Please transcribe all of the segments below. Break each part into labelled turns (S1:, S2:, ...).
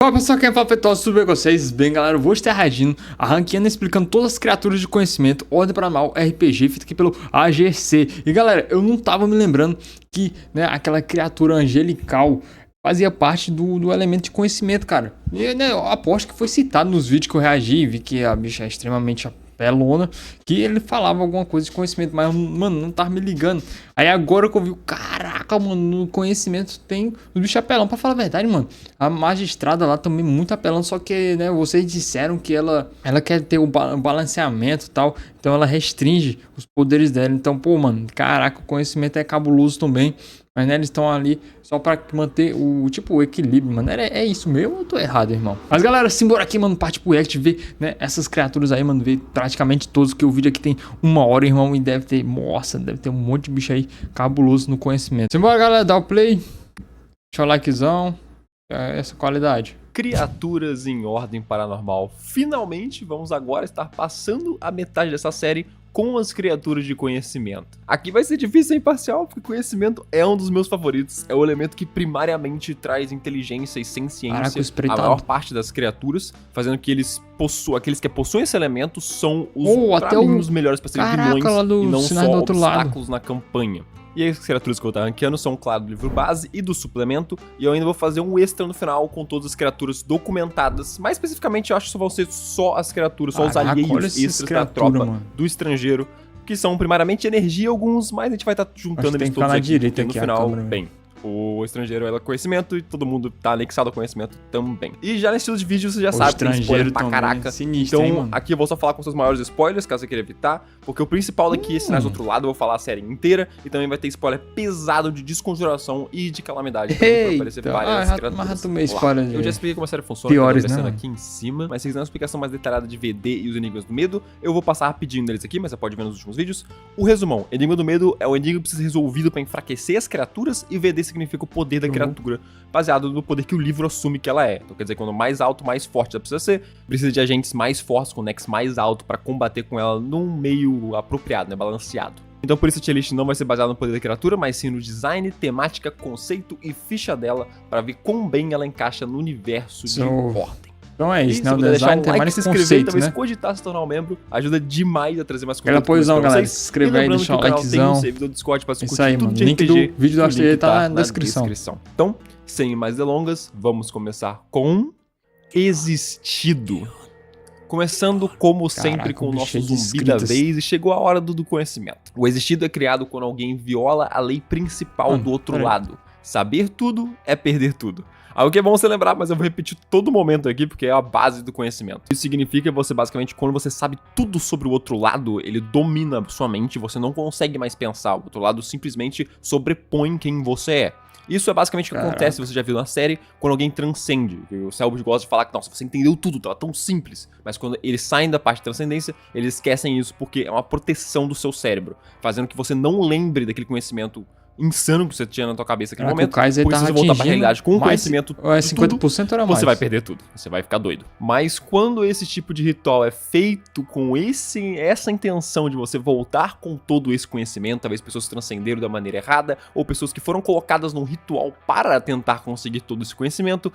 S1: Fala pessoal, quem fala Petós, tudo bem com vocês? Bem galera, eu vou estar reagindo a ranqueando explicando todas as criaturas de conhecimento, Ordem Paranormal RPG, feita aqui pelo AGC. E galera, eu não tava me lembrando que, né, aquela criatura angelical fazia parte do elemento de conhecimento, cara. E, né, eu aposto que foi citado nos vídeos que eu reagi, vi que a bicha é extremamente apelona, que ele falava alguma coisa de conhecimento, mas, mano, não tava me ligando. Aí agora que eu vi, caraca, mano, no conhecimento tem os bichos apelão. Pra falar a verdade, mano, a magistrada lá também muito apelão, só que, né, vocês disseram que ela quer ter o balanceamento e tal, então ela restringe os poderes dela. Então, pô, mano, caraca, o conhecimento é cabuloso também. Mas, né, eles estão ali só pra manter o, tipo, o equilíbrio, mano. É isso mesmo ou eu tô errado, irmão? Mas, galera, simbora aqui, mano, parte pro react, ver, né, essas criaturas aí, mano, ver praticamente todos, que o vídeo aqui tem 1 hora, irmão, e deve ter, nossa, deve ter um monte de bicho aí cabuloso no conhecimento. Simbora, galera, dá o play, deixa o likezão, essa qualidade.
S2: Criaturas em Ordem Paranormal. Finalmente, vamos agora estar passando a metade dessa série com as criaturas de conhecimento. Aqui vai ser difícil ser imparcial, porque conhecimento é um dos meus favoritos. É o elemento que primariamente traz inteligência e senciência à maior parte das criaturas, fazendo que eles possuam, aqueles que possuem esse elemento são os melhores para serem vilões e não só obstáculos na campanha. E as criaturas que eu tô ranqueando são, claro, do livro base e do suplemento. E eu ainda vou fazer um extra no final com todas as criaturas documentadas. Mais especificamente, eu acho que vão ser só as criaturas, só os alheios extras da tropa do estrangeiro, que são primariamente energia alguns, mas a gente vai estar juntando eles todos aqui no final. Bem, o estrangeiro é conhecimento e todo mundo tá anexado ao conhecimento também. E já nesse estilo de vídeo você já sabe, tem spoiler pra caraca. Sinistro, então, hein, aqui eu vou só falar com seus maiores spoilers, caso você queira evitar. Porque o principal daqui é Sinais do Outro Lado, eu vou falar a série inteira. E também vai ter spoiler pesado de desconjuração e de calamidade. Vai aparecer várias criaturas. Eu já expliquei como a série funciona,
S1: piores,
S2: que eu tô aqui em cima. Mas se quiser uma explicação mais detalhada de VD e os Enigmas do Medo, eu vou passar rapidinho deles aqui, mas você pode ver nos últimos vídeos. O resumão: Enigma do Medo é o enigma que precisa ser resolvido pra enfraquecer as criaturas, e VD significa o poder da criatura, baseado no poder que o livro assume que ela é. Então quer dizer, quando mais alto, mais forte ela precisa ser, precisa de agentes mais fortes, com nex mais alto, pra combater com ela num meio apropriado, né, balanceado. Então por isso a tier list não vai ser baseada no poder da criatura, mas sim no design, temática, conceito e ficha dela, pra ver quão bem ela encaixa no universo de Ordem.
S1: Então é isso, né? O design tem mais conceito,
S2: talvez
S1: né?
S2: cogitar se tornar um membro, ajuda demais a trazer mais
S1: conteúdo. Aquela posição, galera, se inscreve aí, deixa o likezão.
S2: Servidor do Discord pra se
S1: isso aí, mano. O link do vídeo do AGC tá na descrição.
S2: Então, sem mais delongas, vamos começar com Existido. Começando, como sempre, com o nosso zumbi da vez, e chegou a hora do conhecimento. O Existido é criado quando alguém viola a lei principal do outro lado. Saber tudo é perder tudo. Algo que é bom você lembrar, mas eu vou repetir todo momento aqui, porque é a base do conhecimento. Isso significa você, basicamente, quando você sabe tudo sobre o outro lado, ele domina sua mente, você não consegue mais pensar. O outro lado simplesmente sobrepõe quem você é. Isso é basicamente o que acontece, você já viu na série, quando alguém transcende. O Selbit gosta de falar que, nossa, você entendeu tudo, tá tão simples. Mas quando eles saem da parte de transcendência, eles esquecem isso porque é uma proteção do seu cérebro, fazendo que você não lembre daquele conhecimento insano que você tinha na tua cabeça naquele momento. Porque se você voltar pra realidade com o conhecimento,
S1: 50% era mais.
S2: Você vai perder tudo, você vai ficar doido. Mas quando esse tipo de ritual é feito com essa intenção de você voltar com todo esse conhecimento, talvez pessoas transcenderam da maneira errada, ou pessoas que foram colocadas num ritual para tentar conseguir todo esse conhecimento,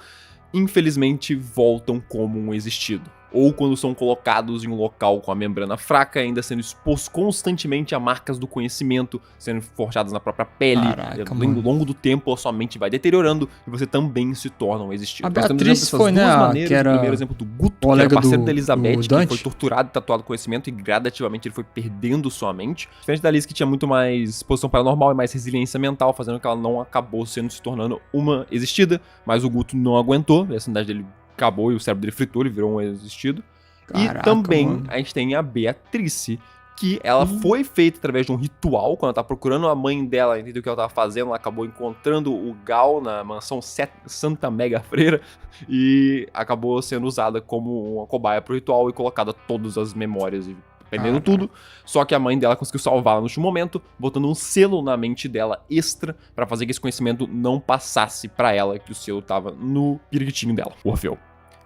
S2: infelizmente voltam como um existido. Ou quando são colocados em um local com a membrana fraca, ainda sendo expostos constantemente a marcas do conhecimento, sendo forjadas na própria pele. Caraca, ao longo do tempo, a sua mente vai deteriorando e você também se torna um existido.
S1: A Beatriz foi, né, que era...
S2: O primeiro exemplo do Guto, que era parceiro da Elizabeth, que foi torturado e tatuado conhecimento, e gradativamente ele foi perdendo sua mente. Diferente da Liz, que tinha muito mais exposição paranormal e mais resiliência mental, fazendo que ela não acabou se tornando uma existida, mas o Guto não aguentou, a sanidade dele acabou e o cérebro dele fritou, ele virou um existido. Caraca, e também, mano, a gente tem a Beatrice, que ela foi feita através de um ritual. Quando ela tá procurando a mãe dela, entendeu o que ela tava fazendo, ela acabou encontrando o Gal na mansão Santa Mega Freira e acabou sendo usada como uma cobaia pro ritual e colocada todas as memórias e perdendo tudo. Só que a mãe dela conseguiu salvá-la no último momento, botando um selo na mente dela extra pra fazer que esse conhecimento não passasse pra ela, que o selo tava no periquitinho dela, o Orfeu.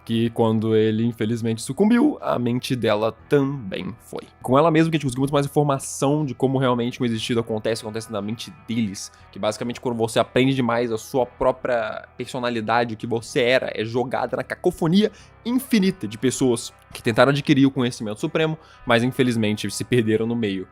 S2: que quando ele infelizmente sucumbiu, a mente dela também foi. Com ela mesmo que a gente conseguiu muito mais informação de como realmente o existido acontece na mente deles, que basicamente quando você aprende demais a sua própria personalidade, o que você era, é jogada na cacofonia infinita de pessoas que tentaram adquirir o conhecimento supremo, mas infelizmente se perderam no meio.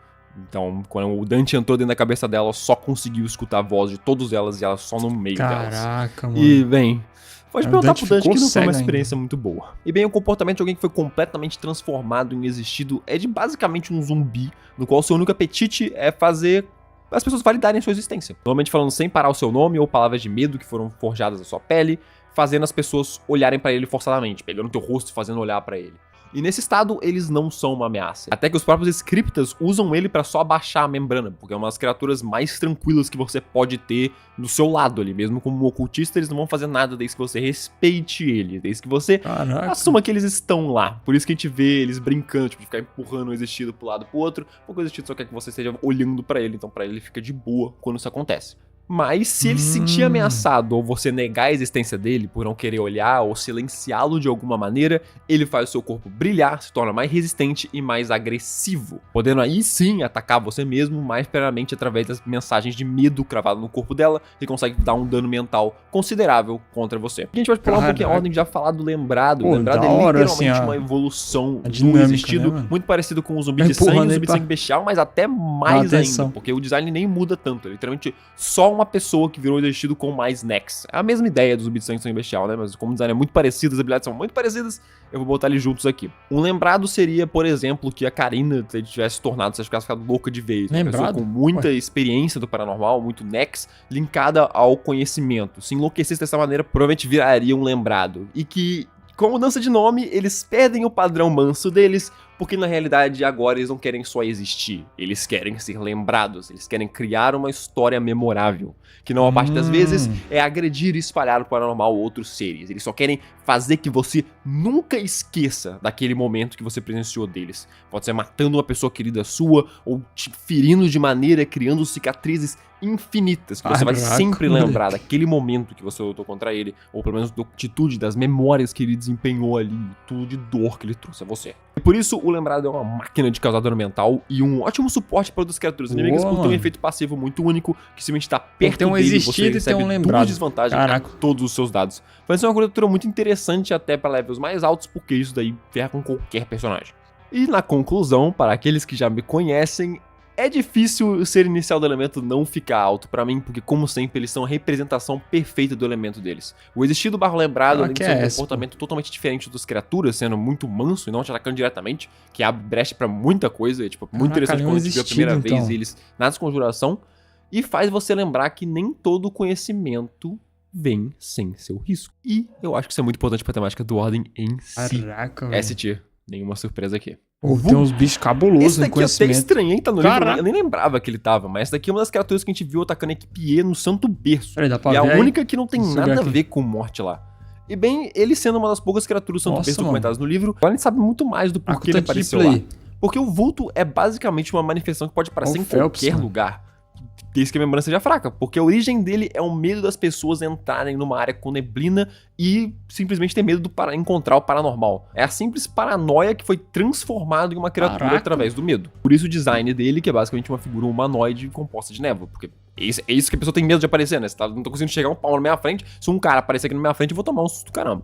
S2: Então, quando o Dante entrou dentro da cabeça dela, só conseguiu escutar a voz de todas elas e ela só no meio delas.
S1: Caraca, mano.
S2: E, bem, pode perguntar pro Dante que não foi uma
S1: cego
S2: experiência muito boa. E bem, o comportamento de alguém que foi completamente transformado em existido é de basicamente um zumbi, no qual seu único apetite é fazer as pessoas validarem a sua existência. Normalmente falando sem parar o seu nome ou palavras de medo que foram forjadas na sua pele, fazendo as pessoas olharem pra ele forçadamente, pegando teu rosto e fazendo olhar pra ele. E nesse estado, eles não são uma ameaça. Até que os próprios scriptas usam ele pra só abaixar a membrana, porque é uma das criaturas mais tranquilas que você pode ter do seu lado ali. Mesmo como um ocultista, eles não vão fazer nada desde que você respeite ele, desde que você assuma que eles estão lá. Por isso que a gente vê eles brincando, tipo, de ficar empurrando o existido pro lado pro outro, porque o existido só quer que você esteja olhando pra ele, então pra ele fica de boa quando isso acontece. Mas se ele se sentir ameaçado ou você negar a existência dele por não querer olhar ou silenciá-lo de alguma maneira, ele faz o seu corpo brilhar, se torna mais resistente e mais agressivo, podendo aí sim atacar você mesmo, mais primeiramente através das mensagens de medo cravadas no corpo dela, que consegue dar um dano mental considerável contra você. A gente vai pular um pouquinho a ordem de já falar do lembrado. O lembrado é literalmente assim, uma evolução do existido, né, muito parecido com o zumbi de sangue e o zumbi de sangue bestial, mas até mais ainda, porque o design nem muda tanto, é literalmente só uma pessoa que virou existido com mais necks. É a mesma ideia do zumbi de sangue bestial, né? Mas como o design é muito parecido, as habilidades são muito parecidas, eu vou botar eles juntos aqui. Um lembrado seria, por exemplo, que a Karina tivesse tornado, se tivesse ficado louca de vez. Uma pessoa com muita experiência do paranormal, muito necks, linkada ao conhecimento. Se enlouquecesse dessa maneira, provavelmente viraria um lembrado. E que, com a mudança de nome, eles perdem o padrão manso deles, porque na realidade agora eles não querem só existir, eles querem ser lembrados, eles querem criar uma história memorável, que na maior parte das vezes é agredir e espalhar o paranormal outros seres. Eles só querem fazer que você nunca esqueça daquele momento que você presenciou deles. Pode ser matando uma pessoa querida sua, ou te ferindo de maneira, criando cicatrizes infinitas, que você vai sempre lembrar daquele momento que você lutou contra ele, ou pelo menos da atitude, das memórias que ele desempenhou ali, tudo de dor que ele trouxe a você. E por isso, o lembrado é uma máquina de causar dano mental e um ótimo suporte para outras criaturas inimigas, por ter um efeito passivo muito único, que simplesmente está perto dele, você recebe duas desvantagens a todos os seus dados. Vai ser uma criatura muito interessante até para levels mais altos, porque isso daí ferra com qualquer personagem. E na conclusão, para aqueles que já me conhecem, é difícil o ser inicial do elemento não ficar alto pra mim, porque como sempre eles são a representação perfeita do elemento deles. O existido barro lembrado, além de ser um comportamento totalmente diferente das criaturas, sendo muito manso e não te atacando diretamente, que abre brecha pra muita coisa, é tipo, muito interessante quando a gente viu a primeira vez eles na desconjuração, e faz você lembrar que nem todo conhecimento vem sem seu risco. E eu acho que isso é muito importante pra temática do Ordem em si.
S1: Caraca,
S2: S-Tier, nenhuma surpresa aqui.
S1: Tem uns bichos cabulosos
S2: no conhecimento. Esse daqui eu até estranhei, tá no livro, eu nem lembrava que ele tava, mas essa daqui é uma das criaturas que a gente viu atacando a equipe E no Santo Berço.
S1: Peraí, dá pra
S2: e
S1: ver
S2: a
S1: aí?
S2: única que não tem nada a ver com morte lá. E bem, ele sendo uma das poucas criaturas do Santo Berço documentadas no livro, agora a gente sabe muito mais do porquê ele apareceu lá. Porque o vulto é basicamente uma manifestação que pode aparecer em qualquer lugar, desde que a membrana seja fraca, porque a origem dele é o medo das pessoas entrarem numa área com neblina e simplesmente ter medo de encontrar o paranormal. É a simples paranoia que foi transformada em uma criatura através do medo. Por isso o design dele, que é basicamente uma figura humanoide composta de névoa, porque é isso que a pessoa tem medo de aparecer, né? Você não tô conseguindo chegar um pau na minha frente, se um cara aparecer aqui na minha frente, eu vou tomar um susto do caramba.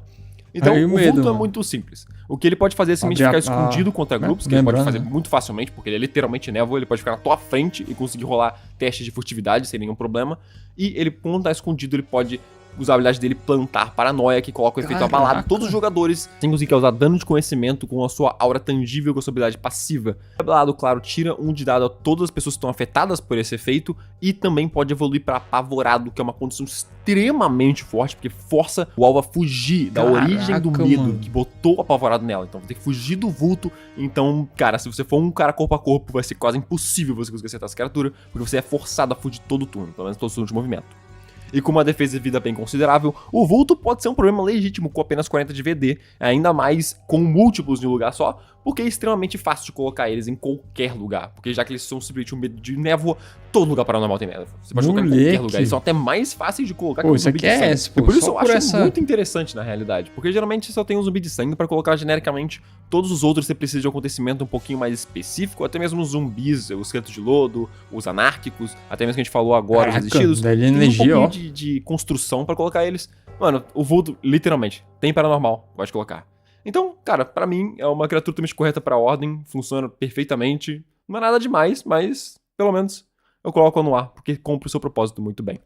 S2: Então, o vulto é muito simples. O que ele pode fazer é simplesmente ficar escondido contra grupos, que ele pode fazer muito facilmente, porque ele é literalmente névoa, ele pode ficar na tua frente e conseguir rolar testes de furtividade sem nenhum problema. E ele, quando tá escondido, ele pode usar a habilidade dele plantar paranoia, que coloca o efeito abalado de todos os jogadores, sem conseguir causar dano de conhecimento com a sua aura tangível, com a sua habilidade passiva. O abalado, claro, tira um de dado a todas as pessoas que estão afetadas por esse efeito, e também pode evoluir para apavorado, que é uma condição extremamente forte, porque força o alvo a fugir da origem do medo que botou o apavorado nela. Então vai ter que fugir do vulto. Então, cara, se você for um cara corpo a corpo, vai ser quase impossível você conseguir acertar essa criatura, porque você é forçado a fugir todo turno, pelo menos todo turno de movimento. E com uma defesa de vida bem considerável, o vulto pode ser um problema legítimo com apenas 40 de VD, ainda mais com múltiplos de um lugar só, porque é extremamente fácil de colocar eles em qualquer lugar, porque já que eles são simplesmente um medo de névoa, todo lugar paranormal tem névoa. Você pode colocar em qualquer lugar, eles são até mais fáceis de colocar que um zumbi de sangue. E por isso eu acho muito interessante na realidade, porque geralmente só tem um zumbi de sangue pra colocar genericamente. Todos os outros você precisa de um acontecimento um pouquinho mais específico, até mesmo os zumbis, os esqueletos de lodo, os anárquicos, até mesmo que a gente falou agora, os resistidos. Tem um pouquinho de construção pra colocar eles. Mano, o vulto, literalmente, tem paranormal, pode colocar. Então, cara, pra mim é uma criatura totalmente correta pra ordem, funciona perfeitamente. Não é nada demais, mas pelo menos eu coloco no ar, porque cumpre o seu propósito muito bem.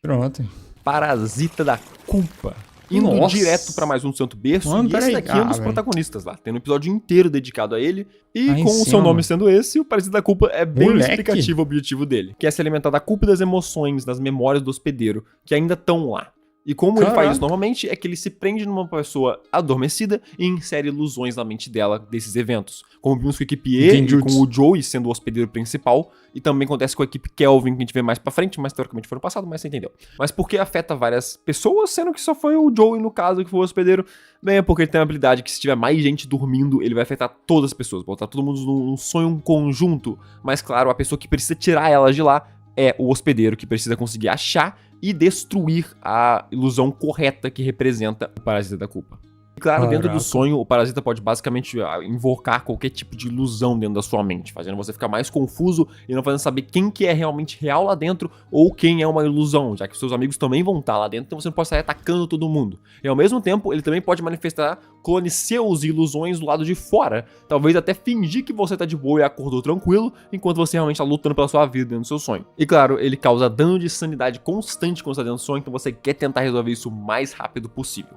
S1: Pronto.
S2: Parasita da Culpa. Indo direto pra mais um Santo Berço, e esse daqui é um dos protagonistas lá. Tem um episódio inteiro dedicado a ele, e com o seu nome sendo esse, o Parasita da Culpa é bem explicativo o objetivo dele, que é se alimentar da culpa e das emoções, das memórias do hospedeiro, que ainda estão lá. E como ele faz isso normalmente, é que ele se prende numa pessoa adormecida e insere ilusões na mente dela desses eventos. Como vimos com a equipe E, e com o Joey sendo o hospedeiro principal, e também acontece com a equipe Kelvin, que a gente vê mais pra frente, mas teoricamente foi no passado, mas você entendeu. Mas por que afeta várias pessoas, sendo que só foi o Joey, no caso, que foi o hospedeiro? Bem, é porque ele tem uma habilidade que se tiver mais gente dormindo, ele vai afetar todas as pessoas, botar todo mundo num sonho conjunto. Mas claro, a pessoa que precisa tirar elas de lá é o hospedeiro, que precisa conseguir achar e destruir a ilusão correta que representa o Parasita da Culpa. E claro, dentro do sonho, o parasita pode basicamente invocar qualquer tipo de ilusão dentro da sua mente, fazendo você ficar mais confuso e não fazendo saber quem que é realmente real lá dentro ou quem é uma ilusão, já que seus amigos também vão estar lá dentro, então você não pode sair atacando todo mundo. E ao mesmo tempo, ele também pode manifestar clones seus e ilusões do lado de fora, talvez até fingir que você tá de boa e acordou tranquilo, enquanto você realmente tá lutando pela sua vida dentro do seu sonho. E claro, ele causa dano de sanidade constante quando você tá dentro do sonho, então você quer tentar resolver isso o mais rápido possível.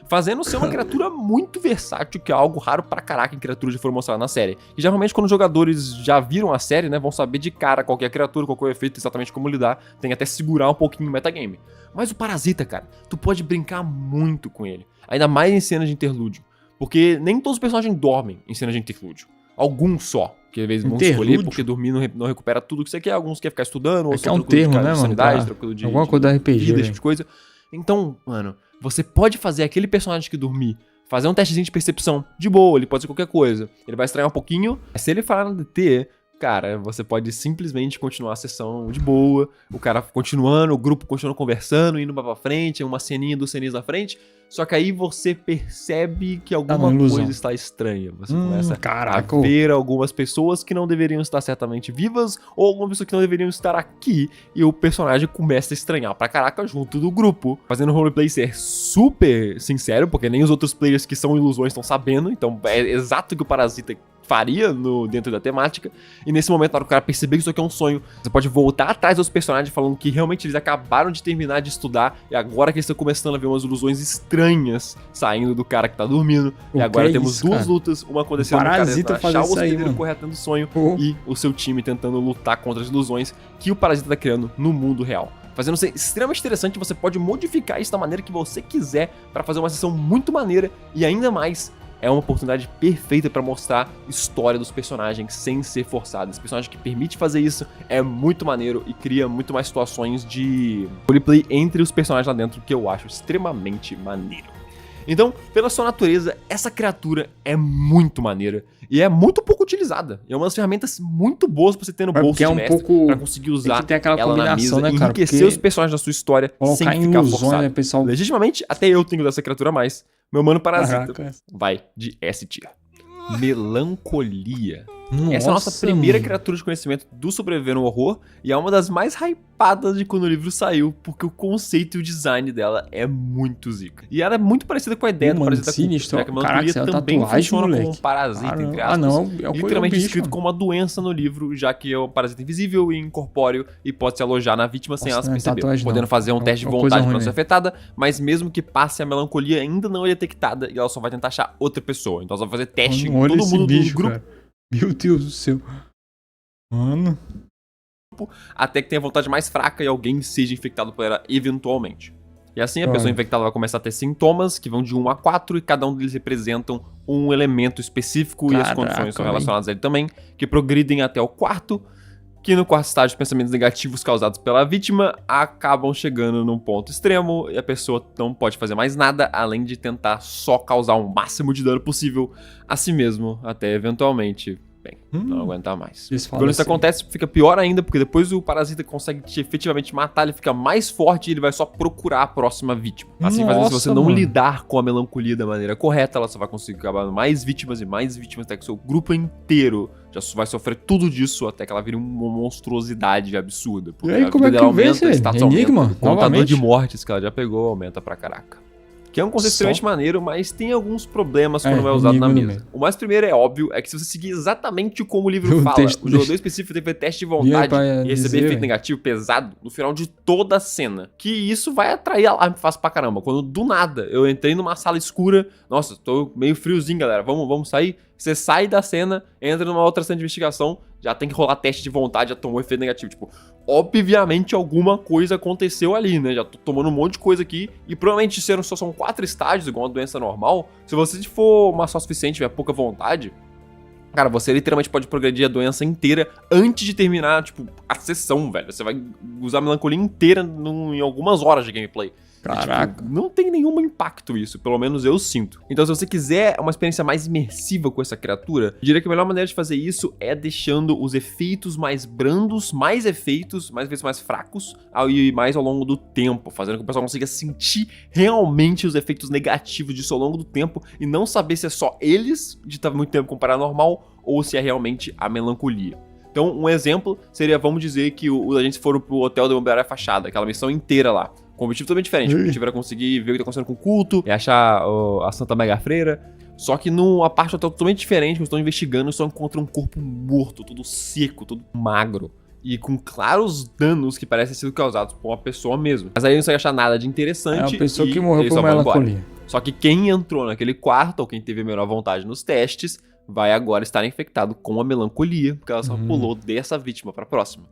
S2: Fazendo ser uma criatura muito versátil, que é algo raro pra caraca em criaturas que foram mostradas na série. E geralmente quando os jogadores já viram a série, né, vão saber de cara qual que é a criatura, qual que é o efeito, exatamente como lidar, tem até segurar um pouquinho o metagame. Mas o parasita, cara, tu pode brincar muito com ele, ainda mais em cenas de interlúdio, porque nem todos os personagens dormem em cenas de interlúdio. Alguns só, que às vezes vão escolher, porque dormir não recupera tudo que você quer, alguns querem ficar estudando, ou
S1: é um termo, né, mano?
S2: Tranquilo de
S1: alguma coisa da RPG,
S2: vida, esse tipo de coisa. Então, mano, você pode fazer aquele personagem que dormir, fazer um testezinho de percepção, de boa, ele pode ser qualquer coisa. Ele vai estranhar um pouquinho, se ele falar no DT, cara, você pode simplesmente continuar a sessão de boa, o cara continuando, o grupo continuando conversando, indo pra frente, uma ceninha, duas ceninhas na frente, só que aí você percebe que alguma coisa está estranha. Você começa a ver algumas pessoas que não deveriam estar certamente vivas, ou algumas pessoas que não deveriam estar aqui, e o personagem começa a estranhar pra caraca junto do grupo. Fazendo o roleplay ser super sincero, porque nem os outros players que são ilusões estão sabendo, então é exato o que o parasita faria dentro da temática, e nesse momento, na hora que o cara perceber que isso aqui é um sonho, você pode voltar atrás dos personagens falando que realmente eles acabaram de terminar de estudar, e agora que eles estão começando a ver umas ilusões estranhas saindo do cara que tá dormindo, e agora temos duas lutas, uma acontecendo no cara tentando achar o hospedeiro correto dentro do sonho, e o seu time tentando lutar contra as ilusões que o parasita tá criando no mundo real. Fazendo ser extremamente interessante, você pode modificar isso da maneira que você quiser para fazer uma sessão muito maneira, e ainda mais, é uma oportunidade perfeita pra mostrar a história dos personagens sem ser forçado. Esse personagem que permite fazer isso é muito maneiro e cria muito mais situações de roleplay entre os personagens lá dentro, que eu acho extremamente maneiro. Então, pela sua natureza, essa criatura é muito maneira e é muito pouco utilizada. É uma das ferramentas muito boas pra você ter no bolso de mestre, pra conseguir usar ela na mesa, né, cara? Enriquecer os personagens da sua história sem ficar forçado. Né, pessoal? Legitimamente, até eu tenho dessa criatura a mais. Meu mano parasita vai de S tier. Melancolia. Essa é a nossa primeira criatura de conhecimento do Sobreviver no Horror e é uma das mais hypadas de quando o livro saiu, porque o conceito e o design dela é muito zica. E ela é muito parecida com a ideia do Parasita Culpa, né? Que a melancolia também funciona como um parasita, entre aspas. Literalmente escrito como uma doença no livro, já que é um parasita invisível e incorpóreo e pode se alojar na vítima sem ela se perceber, podendo fazer um teste de vontade pra não ser afetada, mas mesmo que passe a melancolia ainda não é detectada e ela só vai tentar achar outra pessoa. Então ela vai fazer teste em todo mundo do grupo.
S1: Cara. Meu Deus do céu. Mano.
S2: Até que tenha vontade mais fraca e alguém seja infectado por ela eventualmente. E assim a pessoa infectada vai começar a ter sintomas que vão de 1 a 4 e cada um deles representam um elemento específico e as condições são relacionadas a ele também, que progridem até o 4. que no quarto estágio os pensamentos negativos causados pela vítima acabam chegando num ponto extremo e a pessoa não pode fazer mais nada além de tentar só causar o máximo de dano possível a si mesmo, até eventualmente, bem, não aguentar mais. Quando isso acontece, fica pior ainda, porque depois o parasita consegue te efetivamente matar, ele fica mais forte e ele vai só procurar a próxima vítima. Assim, fazendo, se você não lidar com a melancolia da maneira correta, ela só vai conseguir acabar mais vítimas e mais vítimas, até que o seu grupo inteiro já vai sofrer tudo disso, até que ela vire uma monstruosidade absurda.
S1: E aí, como é que vê esse Enigma?
S2: O contador de mortes que ela já pegou aumenta pra caraca. Que é um conceito extremamente maneiro, mas tem alguns problemas quando é usado na mesa. O mais primeiro é óbvio, é que se você seguir exatamente como o livro fala, o jogador específico tem que fazer teste de vontade e receber efeito negativo pesado no final de toda a cena. Que isso vai atrair alarme fácil pra caramba. Quando do nada eu entrei numa sala escura, nossa, tô meio friozinho, galera, vamos sair? Você sai da cena, entra numa outra cena de investigação, já tem que rolar teste de vontade, já tomou efeito negativo. Tipo, obviamente alguma coisa aconteceu ali, né? Já tô tomando um monte de coisa aqui. E provavelmente só são 4 estágios, igual uma doença normal. Se você for uma só suficiente, tiver pouca vontade, cara, você literalmente pode progredir a doença inteira antes de terminar, tipo, a sessão, velho. Você vai usar a melancolia inteira em algumas horas de gameplay.
S1: Caraca.
S2: Tipo, não tem nenhum impacto isso, pelo menos eu sinto. Então, se você quiser uma experiência mais imersiva com essa criatura, eu diria que a melhor maneira de fazer isso é deixando os efeitos mais brandos, mais efeitos, mais vezes mais fracos, e mais ao longo do tempo, fazendo com que o pessoal consiga sentir realmente os efeitos negativos disso ao longo do tempo e não saber se é só eles de estar muito tempo com o paranormal ou se é realmente a melancolia. Então, um exemplo seria, vamos dizer que os agentes foram pro hotel da Imobiliária Fachada, aquela missão inteira lá. Com um objetivo totalmente diferente. O objetivo era conseguir ver o que tá acontecendo com o culto, e achar a Santa Mega Freira. Só que numa parte totalmente diferente, eles estão investigando e só encontram um corpo morto, todo seco, todo magro. E com claros danos que parecem ter sido causados por uma pessoa mesmo. Mas aí não vai achar nada de interessante.
S1: É uma pessoa que morreu por melancolia.
S2: Só que quem entrou naquele quarto, ou quem teve a menor vontade nos testes, vai agora estar infectado com a melancolia, porque ela só pulou dessa vítima pra próxima.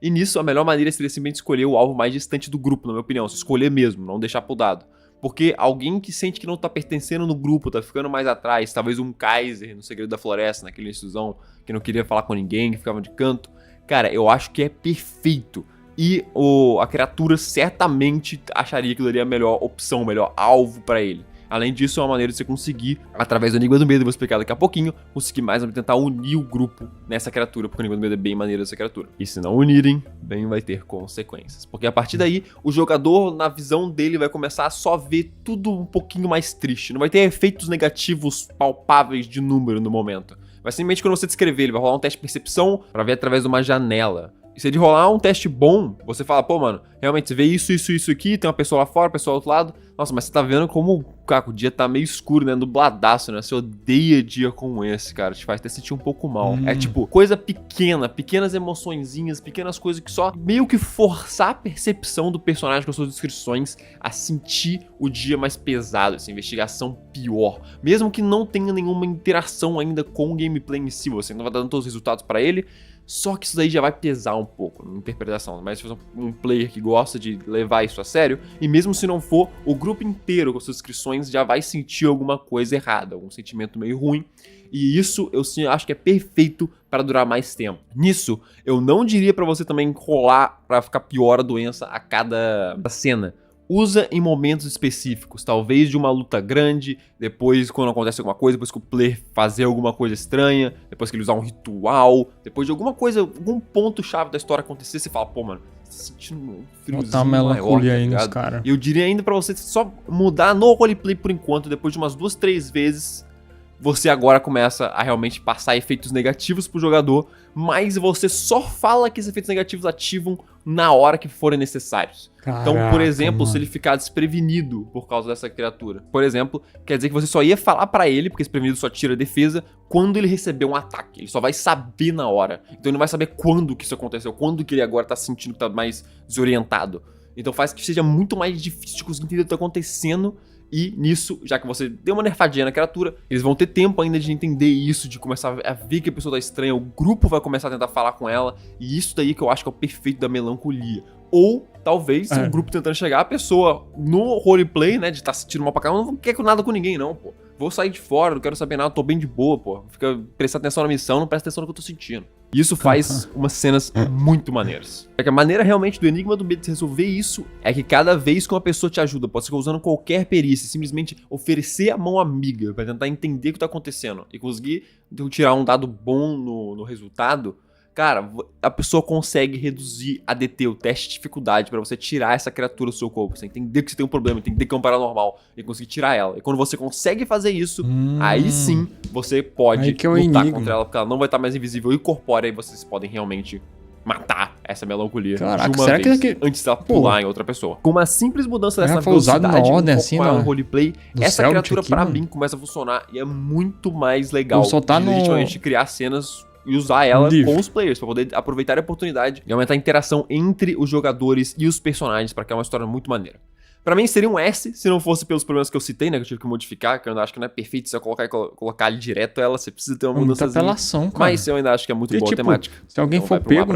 S2: E nisso, a melhor maneira seria simplesmente escolher o alvo mais distante do grupo, na minha opinião. Se escolher mesmo, não deixar pro dado. Porque alguém que sente que não tá pertencendo no grupo, tá ficando mais atrás, talvez um Kaiser no Segredo da Floresta, naquele incisão, que não queria falar com ninguém, que ficava de canto. Cara, eu acho que é perfeito. E a criatura certamente acharia que daria a melhor opção, o melhor alvo pra ele. Além disso, é uma maneira de você conseguir, através do Enigma do Medo, eu vou explicar daqui a pouquinho, conseguir mais ou menos tentar unir o grupo nessa criatura, porque o Enigma do Medo é bem maneiro dessa criatura. E se não unirem, bem vai ter consequências. Porque a partir daí, o jogador, na visão dele, vai começar a só ver tudo um pouquinho mais triste. Não vai ter efeitos negativos palpáveis de número no momento. Vai simplesmente quando você descrever, ele vai rolar um teste de percepção pra ver através de uma janela. E se ele rolar um teste bom, você fala, pô, mano, realmente você vê isso aqui, tem uma pessoa lá fora, pessoa do outro lado. Nossa, mas você tá vendo como, cara, o dia tá meio escuro, né? Nubladaço, né? Você odeia dia como esse, cara. Te faz até sentir um pouco mal. É tipo, coisa pequena, pequenas emoçõezinhas, pequenas coisas que só meio que forçar a percepção do personagem com as suas descrições a sentir o dia mais pesado, essa investigação pior. Mesmo que não tenha nenhuma interação ainda com o gameplay em si, você não vai dando todos os resultados pra ele. Só que isso daí já vai pesar um pouco na interpretação. Mas se você é um player que gosta de levar isso a sério, e mesmo se não for, o grupo inteiro com suas inscrições já vai sentir alguma coisa errada, algum sentimento meio ruim. E isso eu sim acho que é perfeito para durar mais tempo. Nisso, eu não diria para você também rolar para ficar pior a doença a cada cena. Usa em momentos específicos, talvez de uma luta grande, depois quando acontece alguma coisa, depois que o player fazer alguma coisa estranha, depois que ele usar um ritual, depois de alguma coisa, algum ponto-chave da história acontecer, você fala, pô, mano, você tá sentindo um friozinho
S1: botar melancolia aí nos caras.
S2: E eu diria ainda pra você só mudar no roleplay por enquanto, depois de umas 2, 3 vezes, você agora começa a realmente passar efeitos negativos pro jogador, mas você só fala que esses efeitos negativos ativam na hora que forem necessários.
S1: Caraca,
S2: então, por exemplo,
S1: mano,
S2: se ele ficar desprevenido por causa dessa criatura, por exemplo, quer dizer que você só ia falar pra ele, porque esse prevenido só tira defesa, quando ele receber um ataque. Ele só vai saber na hora. Então ele não vai saber quando que isso aconteceu, quando que ele agora tá sentindo que tá mais desorientado. Então faz que seja muito mais difícil de conseguir entender o que tá acontecendo. E nisso, já que você deu uma nerfadinha na criatura, eles vão ter tempo ainda de entender isso, de começar a ver que a pessoa tá estranha, o grupo vai começar a tentar falar com ela, e isso daí que eu acho que é o perfeito da melancolia. Ou, talvez, se o grupo tentando chegar, a pessoa no roleplay, né, de estar sentindo mal pra caramba, não quer nada com ninguém, não, pô. Vou sair de fora, não quero saber nada, tô bem de boa, pô. Fica prestando atenção na missão, não presta atenção no que eu tô sentindo. E isso faz umas cenas muito maneiras. A maneira realmente do Enigma do Medo de resolver isso é que cada vez que uma pessoa te ajuda, pode ser usando qualquer perícia, simplesmente oferecer a mão amiga pra tentar entender o que tá acontecendo e conseguir tirar um dado bom no resultado, cara, a pessoa consegue reduzir a DT, o teste de dificuldade, pra você tirar essa criatura do seu corpo. Você entender que você tem um problema, entender que é um paranormal e conseguir tirar ela. E quando você consegue fazer isso, aí sim você pode lutar contra ela, porque ela não vai estar mais invisível e corpórea, e vocês podem realmente matar essa melancolia de uma vez, antes dela pular em outra pessoa. Com uma simples mudança dessa velocidade,
S1: na ordem, assim,
S2: um roleplay, essa criatura pra mim começa a funcionar e é muito mais legal de legitimamente criar cenas e usar ela com os players, pra poder aproveitar a oportunidade e aumentar a interação entre os jogadores e os personagens, pra criar uma história muito maneira. Pra mim seria um S, se não fosse pelos problemas que eu citei, né, que eu tive que modificar, que eu ainda acho que não é perfeito se eu colocar ali direto ela, você precisa ter uma mudançazinha. Mas eu ainda acho que é muito boa a temática.
S1: Se alguém for pego,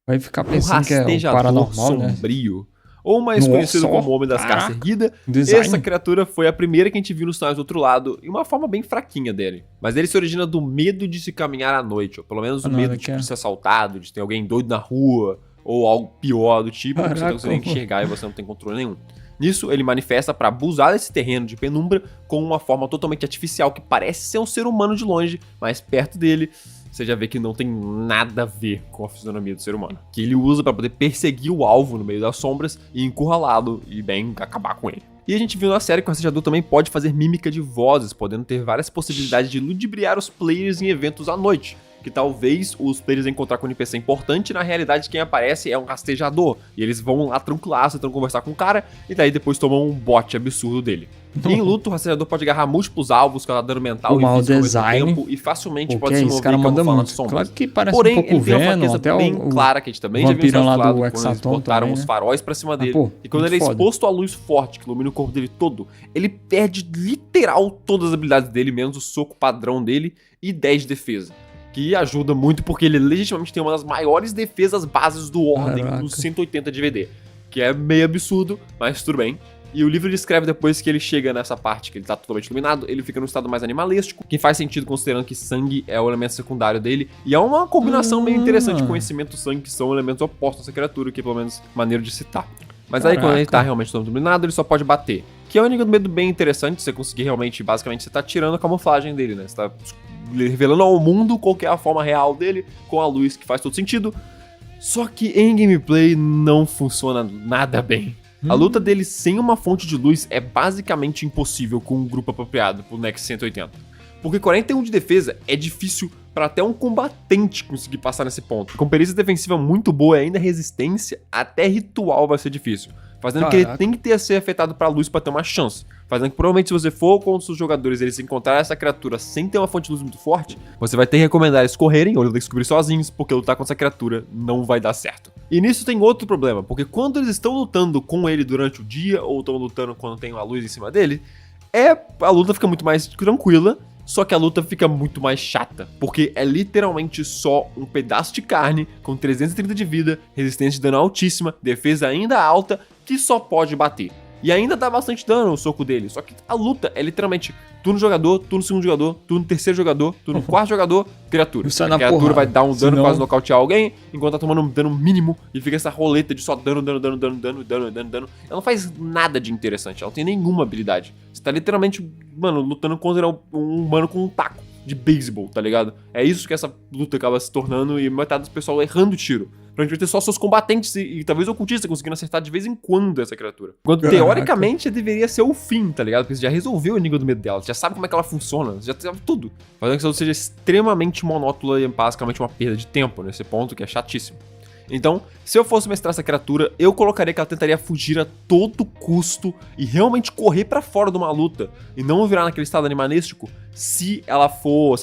S1: vai ficar pensando que é um paranormal,
S2: sombrio, ou mais conhecido como o Homem das Caras Erguida, essa criatura foi a primeira que a gente viu nos cenários do outro lado, e uma forma bem fraquinha dele. Mas ele se origina do medo de se caminhar à noite, ou pelo menos o medo de ser assaltado, de ter alguém doido na rua, ou algo pior do tipo, que você não consegue enxergar e você não tem controle nenhum. Nisso, ele manifesta para abusar desse terreno de penumbra com uma forma totalmente artificial que parece ser um ser humano de longe, mas perto dele você já vê que não tem nada a ver com a fisionomia do ser humano. Que ele usa para poder perseguir o alvo no meio das sombras e encurralá-lo e bem acabar com ele. E a gente viu na série que o rastreador também pode fazer mímica de vozes, podendo ter várias possibilidades de ludibriar os players em eventos à noite. Que talvez os players encontrar com um NPC importante, na realidade quem aparece é um rastejador. E eles vão lá tranquilaço, tentam conversar com o cara, e daí depois tomam um bote absurdo dele. E em luta, o rastejador pode agarrar múltiplos alvos, causar dano mental e físico ao mesmo tempo, e facilmente pode se mover camuflando as sombras.
S1: Claro que parece
S2: porém,
S1: um pouco
S2: ele tem uma
S1: Venom,
S2: fraqueza bem clara, que a gente também já viu no lado, quando eles botaram os faróis pra cima dele. E quando ele é exposto à luz forte, que ilumina o corpo dele todo, ele perde literal todas as habilidades dele, menos o soco padrão dele e 10 de defesa. Que ajuda muito porque ele legitimamente tem uma das maiores defesas bases do Ordem dos 180 de VD. Que é meio absurdo, mas tudo bem. E o livro descreve depois que ele chega nessa parte, que ele tá totalmente iluminado, ele fica no estado mais animalístico, que faz sentido considerando que sangue é o elemento secundário dele. E é uma combinação meio interessante, conhecimento e sangue, que são elementos opostos dessa criatura, que é pelo menos maneiro de citar. Mas aí quando ele tá realmente todo iluminado, ele só pode bater. Que é um Enigma do Medo bem interessante, você conseguir realmente, basicamente, você tá tirando a camuflagem dele, né? Você tá revelando ao mundo qual que é a forma real dele, com a luz, que faz todo sentido. Só que em gameplay não funciona nada bem. A luta dele sem uma fonte de luz é basicamente impossível com um grupo apropriado pro Nex 180. Porque 41 de defesa é difícil para até um combatente conseguir passar nesse ponto. Com perícia defensiva muito boa e ainda resistência, até ritual vai ser difícil. Fazendo que ele tem que ter ser afetado pra luz pra ter uma chance. Fazendo que provavelmente se você for com os seus jogadores e eles encontrarem essa criatura sem ter uma fonte de luz muito forte, você vai ter que recomendar eles correrem ou eles descobrir sozinhos, porque lutar com essa criatura não vai dar certo. E nisso tem outro problema, porque quando eles estão lutando com ele durante o dia, ou estão lutando quando tem uma luz em cima dele, a luta fica muito mais tranquila. Só que a luta fica muito mais chata, porque é literalmente só um pedaço de carne com 330 de vida, resistência de dano altíssima, defesa ainda alta, que só pode bater. E ainda dá bastante dano o soco dele, só que a luta é literalmente turno jogador, turno segundo jogador, turno terceiro jogador, turno quarto jogador, criatura. A criatura vai dar um dano, quase nocautear alguém, enquanto tá tomando um dano mínimo, e fica essa roleta de só dano. Ela não faz nada de interessante, ela não tem nenhuma habilidade. Você tá literalmente, mano, lutando contra um humano com um taco de beisebol, tá ligado? É isso que essa luta acaba se tornando, e metade do pessoal errando o tiro. Pra gente ter só seus combatentes e talvez o ocultista conseguindo acertar de vez em quando essa criatura. Quando teoricamente deveria ser o fim, tá ligado? Porque você já resolveu o Enigma do Medo dela, você já sabe como é que ela funciona, você já sabe tudo. Fazendo que essa luta seja extremamente monótona e basicamente uma perda de tempo nesse ponto, que é chatíssimo. Então, se eu fosse mestrar essa criatura, eu colocaria que ela tentaria fugir a todo custo e realmente correr pra fora de uma luta e não virar naquele estado animalístico se ela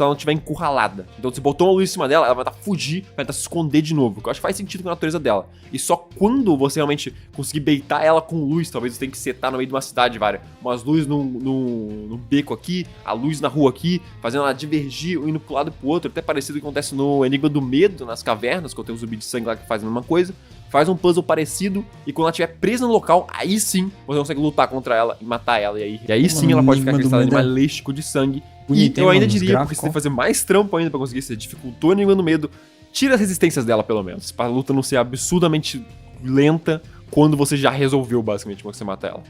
S2: não estiver encurralada. Então, se botou uma luz em cima dela, ela vai tentar fugir, vai tentar se esconder de novo, que eu acho que faz sentido com a natureza dela. E só quando você realmente conseguir baitar ela com luz, talvez você tenha que setar no meio de uma cidade, umas luzes no beco aqui, a luz na rua aqui, fazendo ela divergir, indo pro lado e pro outro, até parecido com o que acontece no Enigma do Medo, nas cavernas, que eu tenho um zumbi de sangue lá que faz a mesma coisa. Faz um puzzle parecido, e quando ela estiver presa no local, aí sim você consegue lutar contra ela e matar ela. E aí sim ela pode ficar aquele estado animalístico de sangue. E eu ainda diria, porque você tem que fazer mais trampo ainda pra conseguir, você dificultou o Enigma do Medo, tira as resistências dela, pelo menos, pra luta não ser absurdamente lenta quando você já resolveu, basicamente, quando você mata ela.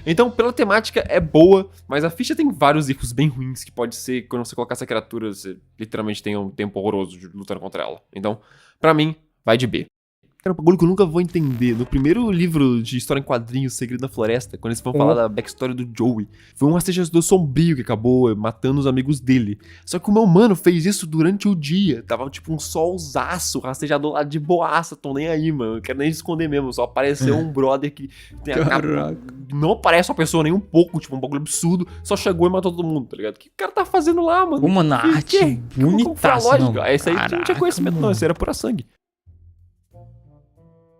S2: Então, pela temática, é boa, mas a ficha tem vários erros bem ruins que pode ser que quando você colocar essa criatura, você literalmente tenha um tempo horroroso de lutando contra ela. Então, pra mim, vai de B. Cara, um bagulho que eu nunca vou entender. No primeiro livro de história em quadrinhos, Segredo da Floresta, quando eles vão falar da backstory do Joey, foi um rastejador sombrio que acabou matando os amigos dele. Só que o meu mano fez isso durante o dia. Tava tipo um solzaço, rastejador lá de boaça, tô nem aí, mano. Não quero nem esconder mesmo, só apareceu um brother que tem a capa. Não parece uma pessoa nem um pouco, tipo, um bagulho absurdo, só chegou e matou todo mundo, tá ligado? O que o cara tá fazendo lá, mano?
S1: Pô, mano, a arte bonitaça, não.
S2: Esse aí não tinha conhecimento, não, esse era pura sangue.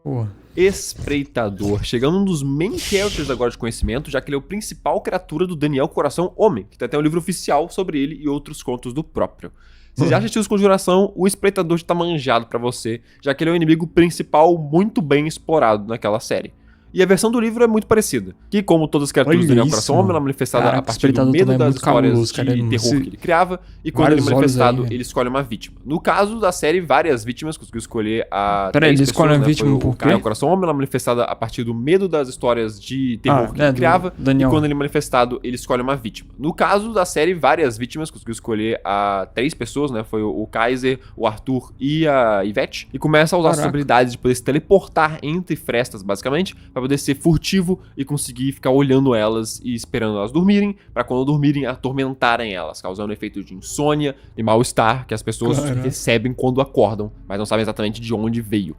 S1: Porra.
S2: Espreitador. Chegando um dos main characters agora de conhecimento, já que ele é o principal criatura do Daniel Coração Homem, que tem até um livro oficial sobre ele e outros contos do próprio. Se já assistiu os Conjuração, o Espreitador já tá manjado pra você, já que ele é o inimigo principal muito bem explorado naquela série. E a versão do livro é muito parecida, que como todas as criaturas do Daniel Coração Homem, ela é manifestada a partir do medo das histórias de terror que ele criava, e quando ele é manifestado, ele escolhe uma vítima. No caso da série, várias vítimas, conseguiu escolher a
S1: Peraí, ele escolhe uma vítima por quê?
S2: Daniel Coração Homem, ela é manifestada a partir do medo das histórias de terror que ele criava, e quando ele é manifestado, ele escolhe uma vítima. No caso da série, várias vítimas, conseguiu escolher a 3 pessoas, né, foi o Kaiser, o Arthur e a Yvette, e começa a usar suas habilidades de poder se teleportar entre frestas, basicamente, pra poder ser furtivo e conseguir ficar olhando elas e esperando elas dormirem, pra quando dormirem atormentarem elas, causando efeito de insônia e mal-estar que as pessoas recebem quando acordam, mas não sabem exatamente de onde veio.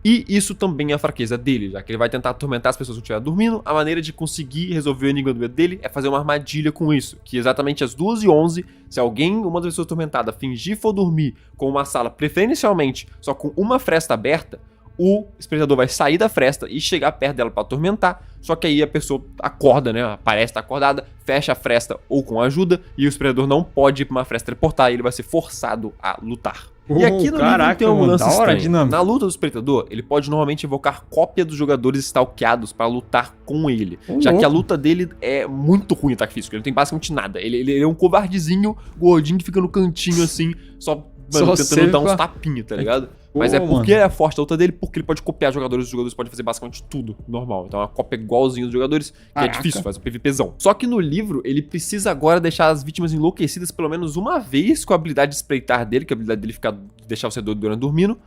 S2: E isso também é a fraqueza dele, já que ele vai tentar atormentar as pessoas que estiverem dormindo. A maneira de conseguir resolver o enigma do medo dele é fazer uma armadilha com isso, que exatamente às 2h11, se uma das pessoas atormentadas fingir for dormir com uma sala preferencialmente só com uma fresta aberta, o espreitador vai sair da fresta e chegar perto dela pra atormentar, só que aí a pessoa acorda, né, parece estar acordada, fecha a fresta ou com ajuda, e o espreitador não pode ir pra uma fresta teleportar e ele vai ser forçado a lutar. E aqui no livro tem uma mudança estranha. Na luta do espreitador, ele pode normalmente invocar cópia dos jogadores stalkeados pra lutar com ele, já que a luta dele é muito ruim em ataque físico, ele não tem basicamente nada, ele é um covardezinho gordinho que fica no cantinho assim, só tentando dar uns tapinhos, tá ligado? Mas é porque é forte a luta dele, porque ele pode copiar jogadores, os jogadores podem fazer basicamente tudo normal. Então é uma cópia igualzinha dos jogadores, que é difícil, faz um PVPzão. Só que no livro, ele precisa agora deixar as vítimas enlouquecidas pelo menos uma vez com a habilidade de espreitar dele, que a habilidade dele fica deixar você doido durante dormindo.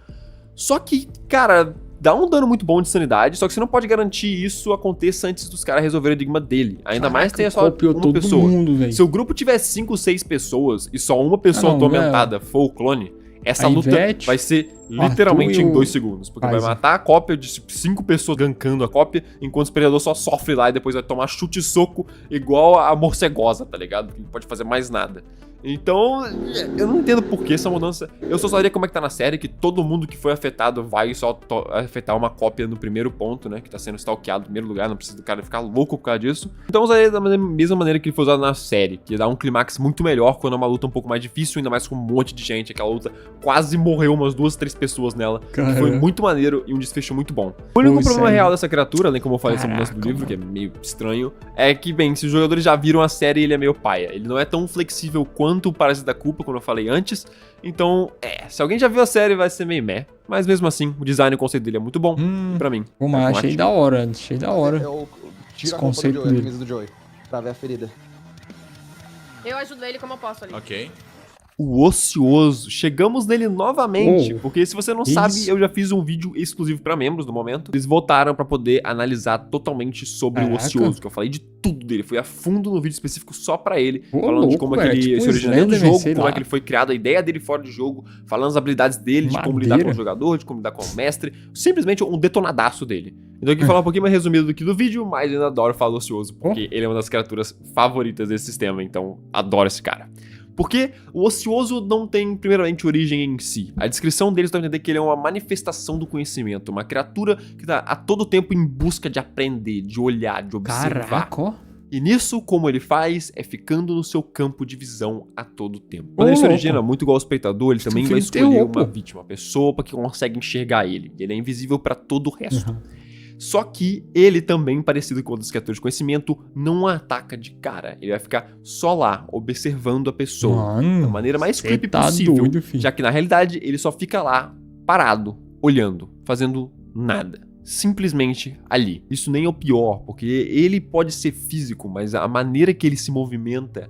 S2: Só que, cara, dá um dano muito bom de sanidade, só que você não pode garantir isso aconteça antes dos caras resolverem o enigma dele. Ainda mais que tenha só uma pessoa. Se o grupo tiver 5, 6 pessoas e só uma pessoa atormentada for o clone, essa luta vai ser literalmente em 2 segundos. Porque vai matar a cópia de 5 pessoas gankando a cópia, enquanto o espreitador só sofre lá e depois vai tomar chute e soco igual a morcegosa, tá ligado? Que não pode fazer mais nada. Então, eu não entendo por que essa mudança. Eu só sabia como é que tá na série, que todo mundo que foi afetado vai só afetar uma cópia no primeiro ponto, né? Que tá sendo stalkeado no primeiro lugar, não precisa do cara ficar louco por causa disso. Então eu usaria da mesma maneira que ele foi usado na série, que dá um clímax muito melhor quando é uma luta um pouco mais difícil, ainda mais com um monte de gente. Aquela luta quase morreu umas 2, 3 pessoas nela. Que foi muito maneiro e um desfecho muito bom. O único problema real dessa criatura, além como eu falei, essa mudança do livro, que é meio estranho, é que, bem, se os jogadores já viram a série, ele é meio paia. Ele não é tão flexível quanto o Parasita da Culpa, como eu falei antes. Então, se alguém já viu a série, vai ser meio meh. Mas mesmo assim, o design e o conceito dele é muito bom pra mim.
S1: Achei da hora, achei da hora.
S3: Eu tiro a roupa do Joey, a camisa do Joey, pra ver a ferida.
S4: Eu ajudo ele como eu posso ali.
S2: Ok. O Ocioso. Chegamos nele novamente, porque se você não sabe, eu já fiz um vídeo exclusivo pra membros no momento. Eles votaram pra poder analisar totalmente sobre o Ocioso, que eu falei de tudo dele. Fui a fundo no vídeo específico só pra ele, falando de como é que ele se originou dentro do jogo, como é que ele foi criado, a ideia dele fora de jogo, falando as habilidades dele, de como lidar com o jogador, de como lidar com o mestre. Simplesmente um detonadaço dele. Então eu queria falar um pouquinho mais resumido do que do vídeo, mas eu ainda adoro falar do Ocioso, porque ele é uma das criaturas favoritas desse sistema, então adoro esse cara. Porque o Ocioso não tem, primeiramente, origem em si. A descrição dele dá pra entender que ele é uma manifestação do conhecimento, uma criatura que tá a todo tempo em busca de aprender, de olhar, de observar.
S1: Caraca.
S2: E nisso, como ele faz, é ficando no seu campo de visão a todo tempo. Quando ele se origina muito igual ao espreitador, ele também vai escolher uma vítima, uma pessoa que consegue enxergar ele. E ele é invisível pra todo o resto. Só que ele também, parecido com outros criaturas de conhecimento, não ataca de cara. Ele vai ficar só lá, observando a pessoa.
S1: Mano,
S2: da maneira mais
S1: cê
S2: creepy
S1: tá
S2: possível.
S1: doido, filho.
S2: Já que na realidade ele só fica lá, parado, olhando, fazendo nada. Simplesmente ali. Isso nem é o pior, porque ele pode ser físico, mas a maneira que ele se movimenta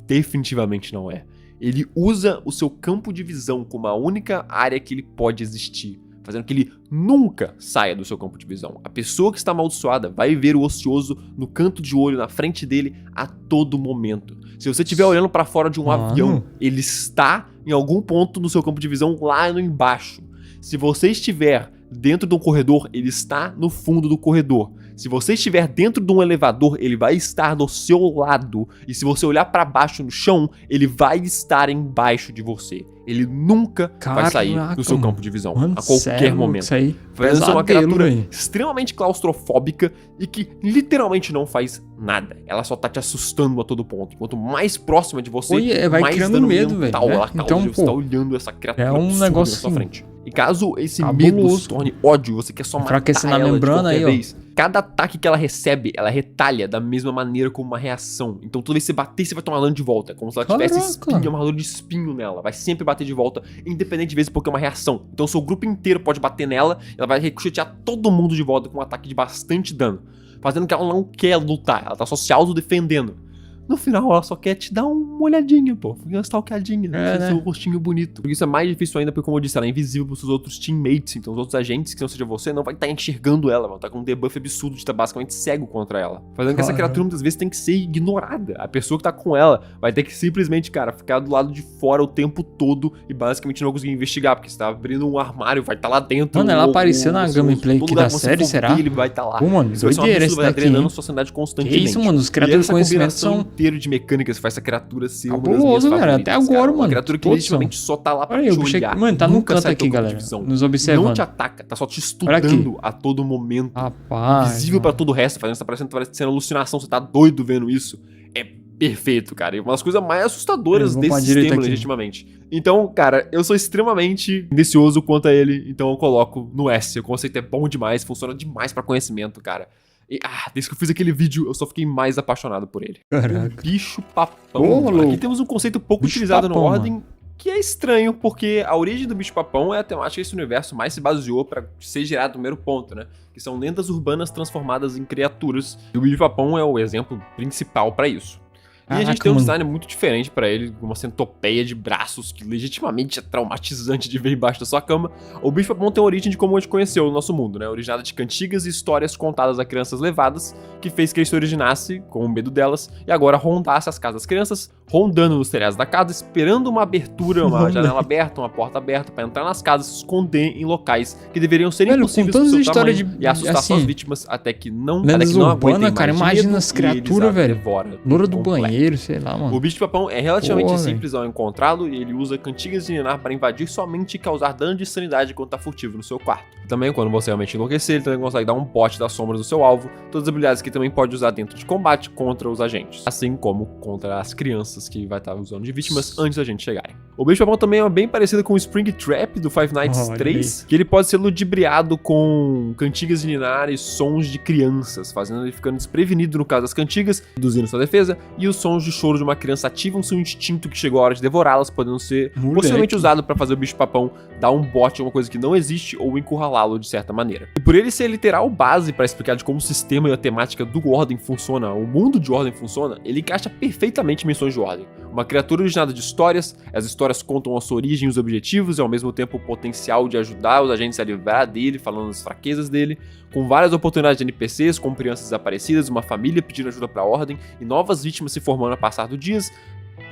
S2: definitivamente não é. Ele usa o seu campo de visão como a única área que ele pode existir, fazendo que ele nunca saia do seu campo de visão. A pessoa que está amaldiçoada vai ver o ocioso no canto de olho, na frente dele, a todo momento. Se você estiver olhando para fora de um avião, ele está em algum ponto no seu campo de visão lá no embaixo. Se você estiver dentro de um corredor, ele está no fundo do corredor. Se você estiver dentro de um elevador, ele vai estar do seu lado. E se você olhar para baixo no chão, ele vai estar embaixo de você. Ele nunca vai sair do seu campo de visão, a qualquer momento.
S1: Isso aí,
S2: Fazendo ser uma criatura
S1: véio.
S2: extremamente claustrofóbica e que literalmente não faz nada. Ela só tá te assustando a todo ponto. Quanto mais próxima de você,
S1: vai
S2: mais
S1: criando
S2: dano
S1: medo,
S2: mental
S1: velho,
S2: ela
S1: né?
S2: causa.
S1: Então,
S2: Você tá olhando essa criatura
S1: é um
S2: absurda
S1: negócio
S2: na sua
S1: assim,
S2: frente. E caso esse
S1: cabuloso.
S2: medo se torne ódio, você quer só matar
S1: Enfraquecendo a
S2: ela
S1: membrana
S2: de qualquer
S1: aí, ó.
S2: vez. Cada ataque que ela recebe, ela retalha da mesma maneira como uma reação. Então toda vez que você bater, você vai tomar dano de volta. É como se ela tivesse
S1: Caraca.
S2: espinho, uma armadura de espinho nela. Vai sempre bater de volta, independente de vezes, porque é uma reação. Então o seu grupo inteiro pode bater nela, ela vai ricochetear todo mundo de volta com um ataque de bastante dano. Fazendo que ela não quer lutar, ela tá só se autodefendendo. No final, ela só quer te dar uma olhadinha, pô. Uma stalkeadinha,
S1: né?
S2: seu rostinho bonito. Porque isso é mais difícil ainda, porque como eu disse, ela é invisível pros seus outros teammates. Então os outros agentes, que não seja você, não vai estar enxergando ela, vai estar com um debuff absurdo de estar basicamente cego contra ela. Fazendo que essa criatura muitas vezes tem que ser ignorada. A pessoa que tá com ela vai ter que simplesmente, cara, ficar do lado de fora o tempo todo e basicamente não conseguir investigar, porque você tá abrindo um armário, vai estar lá dentro.
S1: Mano, ela apareceu na gameplay aqui da série, será?
S2: Ele vai estar lá.
S1: Pô, mano,
S2: Isso vai ser uma
S1: doideira
S2: pessoa,
S1: esse
S2: vai
S1: daqui,
S2: treinando
S1: hein?
S2: sua sanidade
S1: Que
S2: constantemente.
S1: isso, mano, os
S2: E
S1: criaturas de
S2: essa
S1: conhecimento
S2: combinação
S1: são
S2: inteiro de mecânicas faz essa criatura ser uma das minhas
S1: cabuloso, cara,
S2: favoritas,
S1: até agora,
S2: cara. Uma
S1: mano.
S2: criatura que
S1: Todos
S2: legitimamente só tá lá pra
S1: Olha aí,
S2: te
S1: o bicho
S2: olhar.
S1: aqui, mano, tá no
S2: Nunca
S1: canto
S2: sai do
S1: aqui,
S2: teu campo de
S1: galera,
S2: visão.
S1: nos observando.
S2: Não te ataca, tá só te
S1: Olha aqui.
S2: estudando a todo momento.
S1: Rapaz,
S2: Visível pra todo o resto, fazendo, tá parecendo alucinação, você tá doido vendo isso. É perfeito, cara. E uma das coisas mais assustadoras
S1: Eu vou pra
S2: desse
S1: direita
S2: sistema,
S1: aqui.
S2: legitimamente. Então, cara, eu sou extremamente indecioso quanto a ele, então eu coloco no S. O conceito é bom demais, funciona demais pra conhecimento, cara. E, desde que eu fiz aquele vídeo, eu só fiquei mais apaixonado por ele.
S1: Caraca.
S2: O bicho papão.
S1: Ô,
S2: Aqui
S1: louco.
S2: temos um conceito pouco
S1: Bicho
S2: utilizado
S1: papão,
S2: na Ordem, que é estranho, porque a origem do bicho papão é a temática que esse universo mais se baseou pra ser gerado no primeiro ponto, né? Que são lendas urbanas transformadas em criaturas. E o bicho papão é o exemplo principal pra isso. E a gente
S1: Caraca,
S2: tem um
S1: mano.
S2: design muito diferente pra ele, uma centopeia de braços que legitimamente é traumatizante de ver embaixo da sua cama. O bicho papão tem a origem de como a gente conheceu o nosso mundo, né? Originada de cantigas e histórias contadas a crianças levadas, que fez que ele se originasse com o medo delas e agora rondasse as casas das crianças, rondando nos telhados da casa, esperando uma abertura, uma janela aberta, uma porta aberta pra entrar nas casas e se esconder em locais que deveriam ser
S1: Velho,
S2: impossíveis
S1: com
S2: pro seu
S1: tantas histórias
S2: tamanho
S1: de-
S2: e assustar
S1: assim,
S2: suas vítimas até que não
S1: lendas urbanas,
S2: aguentem
S1: cara,
S2: mais de
S1: imagina
S2: medo
S1: as
S2: e
S1: criaturas,
S2: eles a
S1: velho.
S2: devoram
S1: Loura do
S2: completo.
S1: banheiro, sei lá, mano.
S2: O bicho de papão é relativamente
S1: Porra,
S2: simples ao encontrá-lo e ele usa cantigas de ninar para invadir somente e causar dano de sanidade quando tá furtivo no seu quarto. Também, quando você realmente enlouquecer, ele também consegue dar um bote das sombras do seu alvo, todas as habilidades que ele também pode usar dentro de combate contra os agentes, assim como contra as crianças que vai estar usando de vítimas antes da gente chegarem. O bicho de papão também é bem parecido com o Spring Trap do Five Nights
S1: Olha
S2: 3, que ele pode ser ludibriado com cantigas de ninar e sons de crianças, fazendo ele ficando desprevenido no caso das cantigas, reduzindo sua defesa, e os sons de choro de uma criança ativam seu instinto que chegou a hora de devorá-las, podendo ser
S1: Moleque.
S2: possivelmente usado para fazer o bicho papão dar um bote a uma coisa que não existe ou encurralá-lo de certa maneira. E por ele ser literal base para explicar de como o sistema e a temática do Ordem funciona, o mundo de Ordem funciona, ele encaixa perfeitamente em missões de Ordem. Uma criatura originada de histórias, as histórias contam a sua origem e os objetivos e ao mesmo tempo o potencial de ajudar os agentes a livrar dele, falando das fraquezas dele, com várias oportunidades de NPCs, como crianças desaparecidas, uma família pedindo ajuda para a Ordem e novas vítimas se formando a passar dos dias,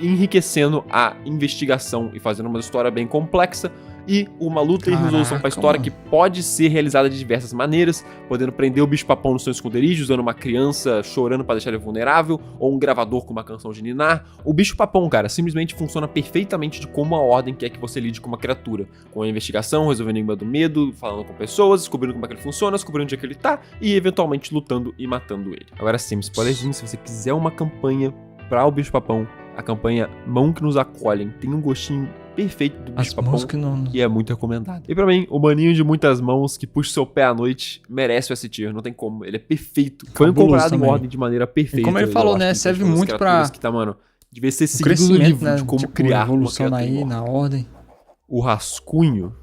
S2: enriquecendo a investigação e fazendo uma história bem complexa e uma luta e resolução para a história
S1: mano.
S2: que pode ser realizada de diversas maneiras, podendo prender o bicho papão no seu esconderijo, usando uma criança chorando para deixar ele vulnerável, ou um gravador com uma canção de ninar. O bicho papão, cara, simplesmente funciona perfeitamente de como a Ordem quer que você lide com uma criatura, com a investigação, resolvendo o enigma do medo, falando com pessoas, descobrindo como é que ele funciona, descobrindo onde é que ele tá e eventualmente lutando e matando ele. Agora sim, spoilerzinho, se você quiser uma campanha para o bicho papão, a campanha Mão que nos acolhem tem um gostinho perfeito do
S1: As
S2: bicho-papão
S1: mãos que não...
S2: e é muito recomendado. E pra mim, o maninho de muitas mãos que puxa seu pé à noite merece o S-Tier, não tem como, ele é perfeito. Foi incorporado em ordem de maneira perfeita.
S1: E como ele falou, né, serve muito pra...
S2: Que tá, mano, devia ser
S1: o
S2: seguido no
S1: crescimento,
S2: livro,
S1: né?
S2: de como
S1: Tipo,
S2: criar
S1: evolução
S2: uma criatura
S1: aí, na ordem.
S2: O rascunho.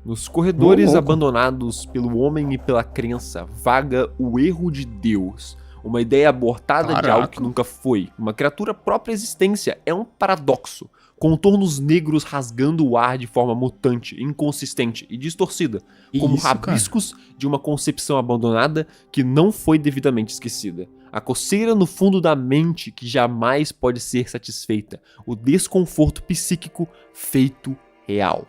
S2: Nos corredores abandonados pelo homem e pela crença, vaga o erro de Deus. Uma ideia abortada de algo que nunca foi. Uma criatura própria existência. É um paradoxo. Contornos negros rasgando o ar de forma mutante, inconsistente e distorcida. Como rabiscos de uma concepção abandonada que não foi devidamente esquecida. A coceira no fundo da mente que jamais pode ser satisfeita. O desconforto psíquico feito real.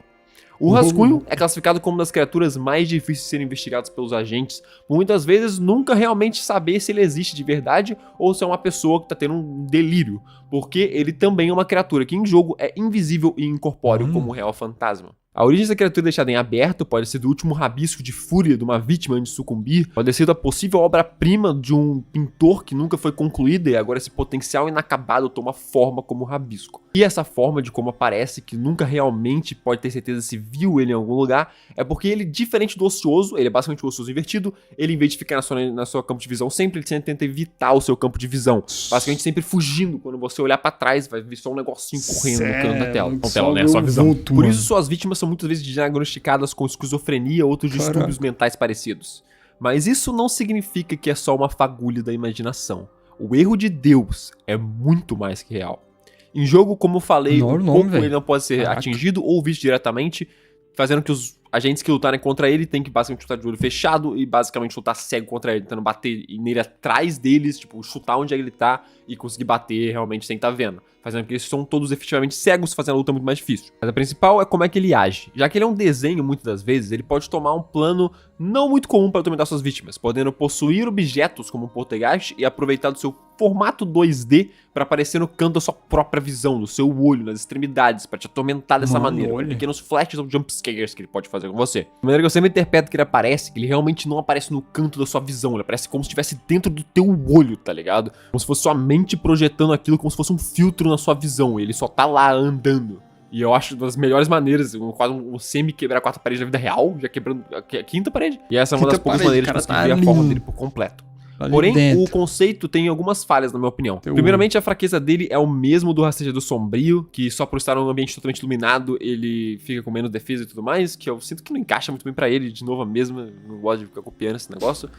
S2: O rascunho é classificado como uma das criaturas mais difíceis de serem investigadas pelos agentes, por muitas vezes nunca realmente saber se ele existe de verdade ou se é uma pessoa que está tendo um delírio, porque ele também é uma criatura que em jogo é invisível e incorpóreo como um real fantasma. A origem dessa criatura deixada em aberto pode ser do último rabisco de fúria de uma vítima antes de sucumbir, pode ser da possível obra-prima de um pintor que nunca foi concluída e agora esse potencial inacabado toma forma como rabisco. E essa forma de como aparece, que nunca realmente pode ter certeza se viu ele em algum lugar, é porque ele, diferente do ocioso, ele é basicamente o ocioso invertido, ele em vez de ficar na sua campo de visão sempre, ele sempre tenta evitar o seu campo de visão. Basicamente sempre fugindo, quando você olhar pra trás, vai ver só um negocinho correndo no canto da tela.
S1: Só né? Sua visão.
S2: Por isso suas vítimas são muitas vezes diagnosticadas com esquizofrenia ou outros distúrbios mentais parecidos. Mas isso não significa que é só uma fagulha da imaginação. O erro de Deus é muito mais que real. Em jogo, como eu falei, ele não pode ser atingido ou visto diretamente, fazendo que os agentes que lutarem contra ele tem que basicamente lutar de olho fechado e basicamente lutar cego contra ele, tentando bater nele atrás deles, tipo, chutar onde ele tá e conseguir bater realmente sem estar vendo. Fazendo que eles são todos efetivamente cegos, fazendo a luta muito mais difícil. Mas a principal é como é que ele age. Já que ele é um desenho, muitas das vezes, ele pode tomar um plano não muito comum para atormentar suas vítimas, podendo possuir objetos como um poltergeist e aproveitar do seu formato 2D para aparecer no canto da sua própria visão, do seu olho, nas extremidades, para te atormentar dessa maneira. Pequenos flashes ou jumpscares que ele pode fazer com você. De maneira que eu sempre interpreto que ele aparece, que ele realmente não aparece no canto da sua visão, ele aparece como se estivesse dentro do teu olho, tá ligado? Como se fosse sua mente projetando aquilo como se fosse um filtro na sua visão, ele só tá lá andando. E eu acho uma das melhores maneiras, quase um semi-quebrar a quarta parede da vida real, já quebrando a quinta parede. E essa é uma das poucas maneiras de conseguir ver a forma dele por completo. Porém, o conceito tem algumas falhas, na minha opinião. Primeiramente, a fraqueza dele é o mesmo do Rastejador Sombrio, que só por estar num ambiente totalmente iluminado, ele fica com menos defesa e tudo mais, que eu sinto que não encaixa muito bem pra ele, de novo a mesma, não gosto de ficar copiando esse negócio.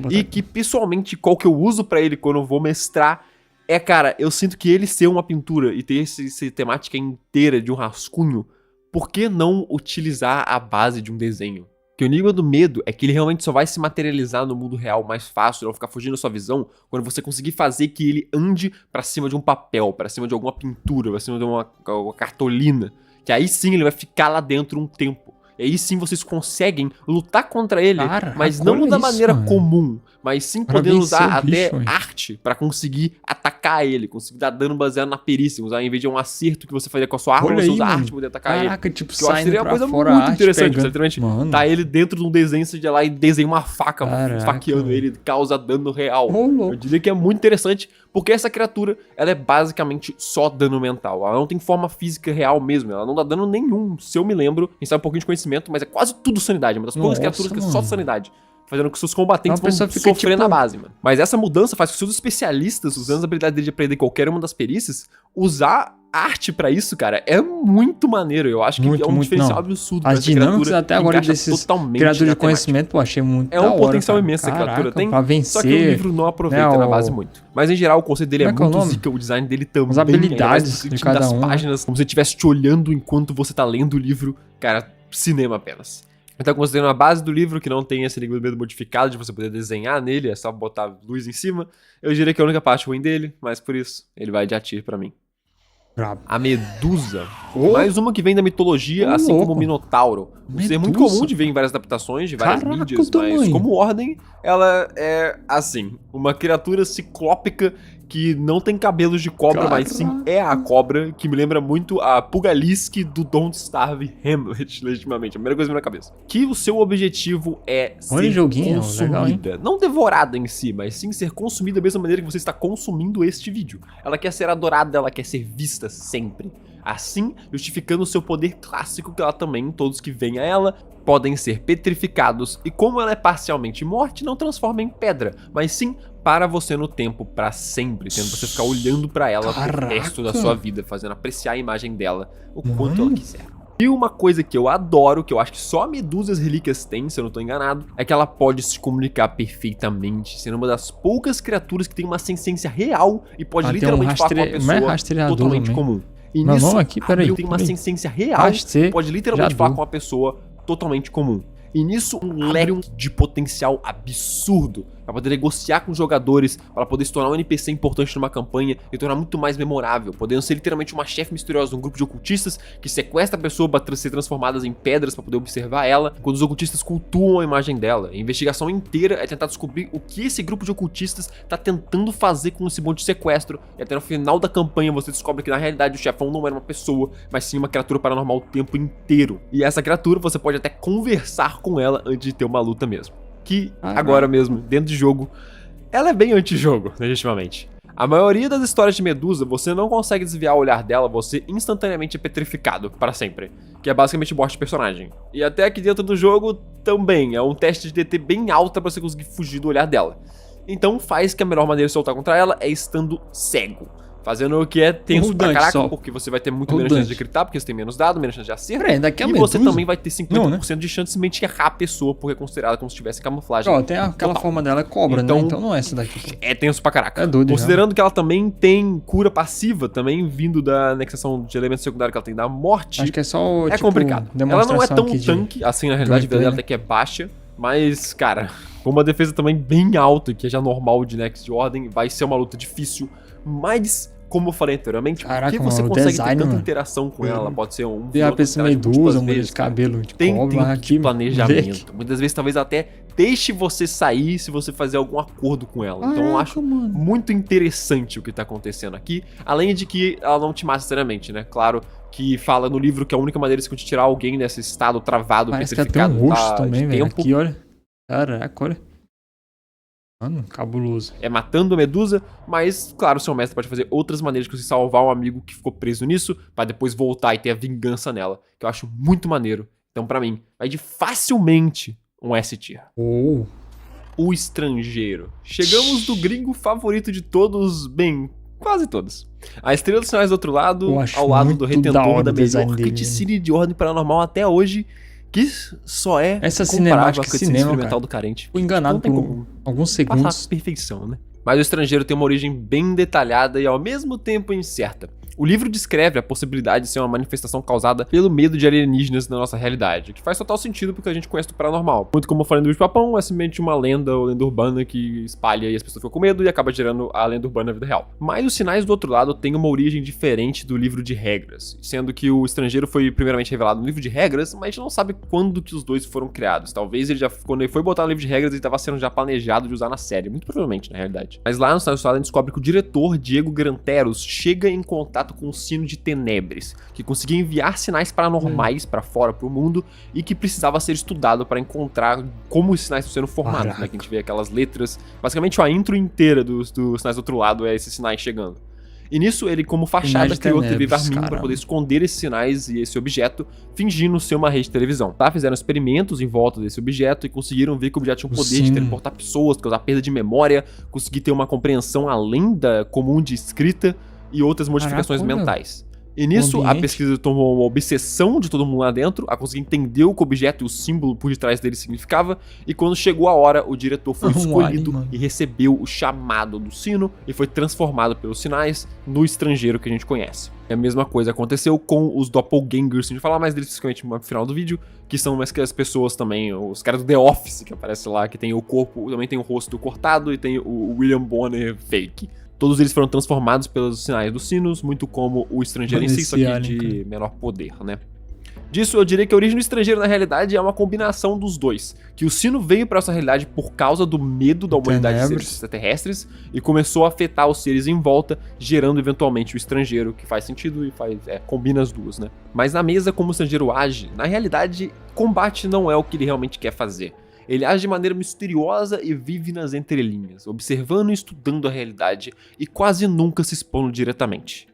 S2: E que, pessoalmente, qual que eu uso pra ele quando eu vou mestrar é, cara, eu sinto que ele ser uma pintura e ter essa temática inteira de um rascunho, por que não utilizar a base de um desenho? Que o enigma do medo é que ele realmente só vai se materializar no mundo real mais fácil, não ficar fugindo da sua visão, quando você conseguir fazer que ele ande pra cima de um papel, pra cima de alguma pintura, pra cima de uma cartolina, que aí sim ele vai ficar lá dentro um tempo. E aí sim vocês conseguem lutar contra ele, mas não da maneira comum, mas sim podendo usar até arte pra conseguir atacar ele, conseguir dar dano baseado na perícia, usar em vez de um acerto que você faria com a sua arma, você usa arte pra poder atacar ele.
S1: Tipo,
S2: que eu acho que seria uma coisa muito interessante, literalmente, tá ele dentro de um desenho, você de lá e desenha uma faca, esfaqueando ele, causa dano real. Eu diria que é muito interessante, porque essa criatura, ela é basicamente só dano mental, ela não tem forma física real mesmo, ela não dá dano nenhum, se eu me lembro, a gente sabe um pouquinho de conhecimento, mas é quase tudo sanidade, é uma das poucas criaturas que é só sanidade. Fazendo com que seus combatentes vão sofrer tipo na base, mano. Mas essa mudança faz com que seus especialistas, usando as habilidades dele de aprender qualquer uma das perícias, usar arte pra isso, cara, é muito maneiro. Eu acho que é um diferencial absurdo.
S1: As dinâmicas até agora desses criaturas de conhecimento, eu achei muito
S2: é um potencial imenso que a criatura tem, só que o livro não aproveita na base muito. Mas em geral, o conceito dele é muito zica, o design dele também.
S1: As habilidades de cada um.
S2: Páginas, como se você estivesse te olhando enquanto você tá lendo o livro. Cara, cinema apenas. Então, considerando a base do livro, que não tem esse enigma do medo modificado, de você poder desenhar nele, é só botar luz em cima, eu diria que é a única parte ruim dele, mas por isso, ele vai de atir pra mim. A Medusa. Mais uma que vem da mitologia, assim como o Minotauro. Um ser muito comum de ver em várias adaptações, de várias mídias, mas como ordem, ela é, assim, uma criatura ciclópica que não tem cabelos de cobra, mas sim é a cobra, que me lembra muito a Pugalisk do Don't Starve Hamlet, legitimamente, a primeira coisa que me vem na cabeça. Que o seu objetivo é ser consumida, legal, não devorada em si, mas sim ser consumida da mesma maneira que você está consumindo este vídeo. Ela quer ser adorada, ela quer ser vista sempre. assim justificando seu poder clássico que ela também, todos que veem a ela, podem ser petrificados, e como ela é parcialmente morte, não transforma em pedra, mas sim para você no tempo para sempre, tendo você ficar olhando para ela pro resto da sua vida, fazendo apreciar a imagem dela o quanto ela quiser. E uma coisa que eu adoro, que eu acho que só a Medusa e as relíquias têm, se eu não tô enganado, é que ela pode se comunicar perfeitamente, sendo uma das poucas criaturas que tem uma senciência real e pode literalmente falar com uma pessoa totalmente comum. E nisso, aqui, tem uma senciência real e pode literalmente falar com uma pessoa totalmente comum. E nisso um leque de potencial absurdo para poder negociar com os jogadores, para poder se tornar um NPC importante numa campanha e tornar muito mais memorável, podendo ser literalmente uma chefe misteriosa de um grupo de ocultistas que sequestra a pessoa para ser transformadas em pedras para poder observar ela, quando os ocultistas cultuam a imagem dela. A investigação inteira é tentar descobrir o que esse grupo de ocultistas está tentando fazer com esse monte de sequestro, e até no final da campanha você descobre que na realidade o chefão não era uma pessoa, mas sim uma criatura paranormal o tempo inteiro. E essa criatura você pode até conversar com ela antes de ter uma luta mesmo. Que agora mesmo, dentro de jogo, ela é bem anti-jogo, legitimamente. A maioria das histórias de Medusa, você não consegue desviar o olhar dela, você instantaneamente é petrificado para sempre, que é basicamente morte de personagem. E até aqui dentro do jogo também, é um teste de DT bem alta para você conseguir fugir do olhar dela. Então faz que a melhor maneira de soltar contra ela é estando cego. Fazendo o que é tenso pra caraca, porque você vai ter muito menos chance de gritar, porque você tem menos dado, menos chance de acerto. E você também vai ter 50% de chance de simplesmente errar a pessoa, porque é considerada como se tivesse camuflagem.
S1: Ó, tem aquela forma dela é cobra, né? Então não é essa daqui.
S2: É tenso pra caraca.
S1: É doido,
S2: considerando que ela também tem cura passiva, também vindo da anexação de elemento secundário que ela tem da morte.
S1: Acho que é só,
S2: é complicado. Ela não é tão tanque, assim, na realidade, a vida dela até que é baixa. Mas, cara, com uma defesa também bem alta, que é já normal de Next Ordem, vai ser uma luta difícil, mas... Como eu falei anteriormente, porque você consegue ter tanta interação com ela, pode ser um...
S1: E a pessoa Medusa, mulher de cabelo de cobra,
S2: tem planejamento. Muitas vezes talvez até deixe você sair se você fazer algum acordo com ela. Então eu acho muito interessante o que tá acontecendo aqui. Além de que ela não te mata necessariamente, né? Claro que fala no livro que a única maneira de você tirar alguém desse estado travado, petrificado,
S1: que ela tem um rosto também, velho. Aqui, olha. Caraca, olha. Mano, cabuloso.
S2: É matando a Medusa, mas, claro, seu mestre pode fazer outras maneiras de você salvar um amigo que ficou preso nisso, pra depois voltar e ter a vingança nela, que eu acho muito maneiro. Então, pra mim, vai de facilmente um S-tier. O Estrangeiro. Chegamos do gringo favorito de todos, bem, quase todos. A Estrela dos Sinais do Outro Lado, ao lado do Retentor da melhor cutscene de Ordem Paranormal até hoje, que só é
S1: essa cinemática
S2: com a cutscene experimental do Carente.
S1: Fui enganado por alguns segundos.
S2: Passar a perfeição, né? Mas o Estrangeiro tem uma origem bem detalhada e ao mesmo tempo incerta. O livro descreve a possibilidade de ser uma manifestação causada pelo medo de alienígenas na nossa realidade, que faz total sentido porque a gente conhece do paranormal. Muito como eu falei no Bicho-Papão, é simplesmente uma lenda ou lenda urbana que espalha e as pessoas ficam com medo e acaba gerando a lenda urbana na vida real. Mas os Sinais do Outro Lado têm uma origem diferente do livro de regras, sendo que o Estrangeiro foi primeiramente revelado no livro de regras, mas a gente não sabe quando que os dois foram criados. Talvez ele já, quando ele foi botar no livro de regras, ele estava sendo já planejado de usar na série, muito provavelmente, na realidade. Mas lá no Sinais do Outro Lado a gente descobre que o diretor, Diego Granteros, chega em contato com o Sino de Tenebres, que conseguia enviar sinais paranormais para fora pro mundo e que precisava ser estudado para encontrar como os sinais estão sendo formados, né? Que a gente vê aquelas letras, basicamente a intro inteira dos sinais do outro lado é esses sinais chegando. E nisso ele, como fachada, criou a TV Varmin para poder esconder esses sinais e esse objeto, fingindo ser uma rede de televisão. Tá? Fizeram experimentos em volta desse objeto e conseguiram ver que o objeto tinha o poder de teleportar pessoas, causar perda de memória, conseguir ter uma compreensão além da comum de escrita e outras modificações mentais. E nisso, a pesquisa tomou uma obsessão de todo mundo lá dentro, a conseguir entender o que o objeto e o símbolo por detrás dele significava, e quando chegou a hora, o diretor foi escolhido e recebeu o chamado do sino e foi transformado pelos sinais no Estrangeiro que a gente conhece. A mesma coisa aconteceu com os Doppelgangers, a gente vai falar mais deles fisicamente no final do vídeo, que são aquelas pessoas também, os caras do The Office que aparecem lá, que tem o corpo, também tem o rosto cortado e tem o William Bonner fake. Todos eles foram transformados pelos sinais dos sinos, muito como o Estrangeiro em si, só que de menor poder, né? Disso, eu diria que a origem do Estrangeiro, na realidade, é uma combinação dos dois. Que o sino veio para essa realidade por causa do medo da humanidade de seres extraterrestres e começou a afetar os seres em volta, gerando eventualmente o Estrangeiro, que faz sentido e combina as duas, né? Mas na mesa, como o Estrangeiro age, na realidade, combate não é o que ele realmente quer fazer. Ele age de maneira misteriosa e vive nas entrelinhas, observando e estudando a realidade e quase nunca se expondo diretamente.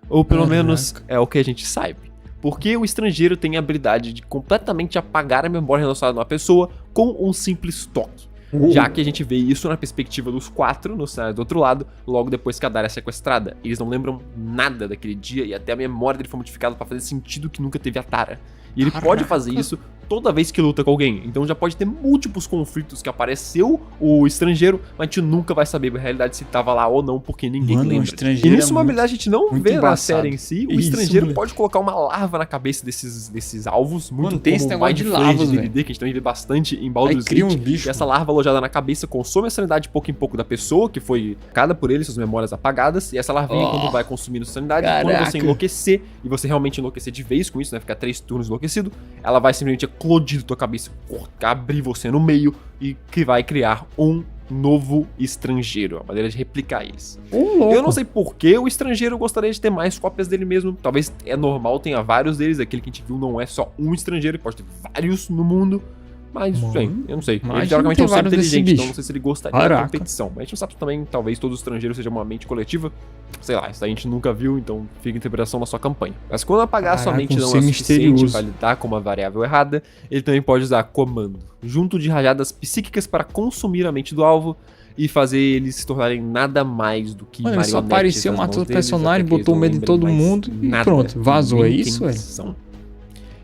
S2: Ou pelo menos é o que a gente sabe. Porque o estrangeiro tem a habilidade de completamente apagar a memória relacionada a uma pessoa com um simples toque. Já que a gente vê isso na perspectiva dos 4, no cenário do outro lado, logo depois que a Dara é sequestrada. Eles não lembram nada daquele dia e até a memória dele foi modificada pra fazer sentido que nunca teve a Tara. E ele pode fazer isso toda vez que luta com alguém. Então já pode ter múltiplos conflitos que apareceu o estrangeiro, mas a gente nunca vai saber na realidade se tava lá ou não, porque ninguém lembra. E nisso uma habilidade a gente não vê na série em si. O estrangeiro pode colocar uma larva na cabeça desses alvos, muito
S1: tem esse
S2: como
S1: negócio de larvas,
S2: D&D, que a gente também vê bastante em Baldur's
S1: cria
S2: Gate.
S1: um bicho,
S2: e essa larva alojada na cabeça consome a sanidade pouco em pouco da pessoa, que foi cada por ele, suas memórias apagadas, e essa larvinha quando vai consumindo sanidade, quando você enlouquecer, e você realmente enlouquecer de vez com isso, né, ficar 3 turnos enlouquecido, ela vai simplesmente eclodir da tua cabeça, abrir você no meio e que vai criar um novo estrangeiro, a maneira de replicar eles. Eu não sei por que o estrangeiro gostaria de ter mais cópias dele mesmo, talvez é normal, tenha vários deles, aquele que a gente viu não é só um estrangeiro, pode ter vários no mundo. Mas, bem, eu não sei. Ele teoricamente é um ser inteligente, então não sei se ele gostaria da competição. Mas a gente não sabe se também, talvez todos os estrangeiros sejam uma mente coletiva. Sei lá, isso a gente nunca viu, então fica a interpretação na sua campanha. Mas quando apagar a sua mente não é suficiente para lidar com uma variável errada, ele também pode usar comando, junto de rajadas psíquicas para consumir a mente do alvo e fazer eles se tornarem nada mais do que marionetes.
S1: Só apareceu, matou o personagem, botou medo em todo mundo e pronto, vazou, é isso,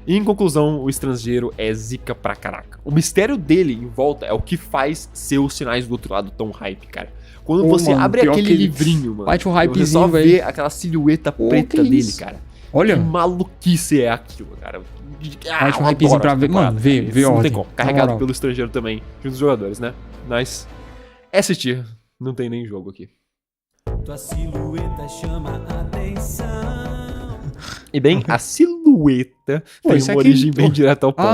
S2: E em conclusão, o estrangeiro é zica pra caraca. O mistério dele em volta é o que faz ser os sinais do outro lado tão hype, cara. Quando você abre aquele livrinho, mano, você só vê aquela silhueta preta dele, cara.
S1: Olha.
S2: Que maluquice é aquilo, cara.
S1: Bate um hypezinho pra ver, mano, vê
S2: não tem como. Carregado pelo estrangeiro também, junto dos jogadores, né? Mas, S-tier, não tem nem jogo aqui. Tua silhueta chama a atenção. E bem, a silhueta tem uma origem bem direta ao ponto.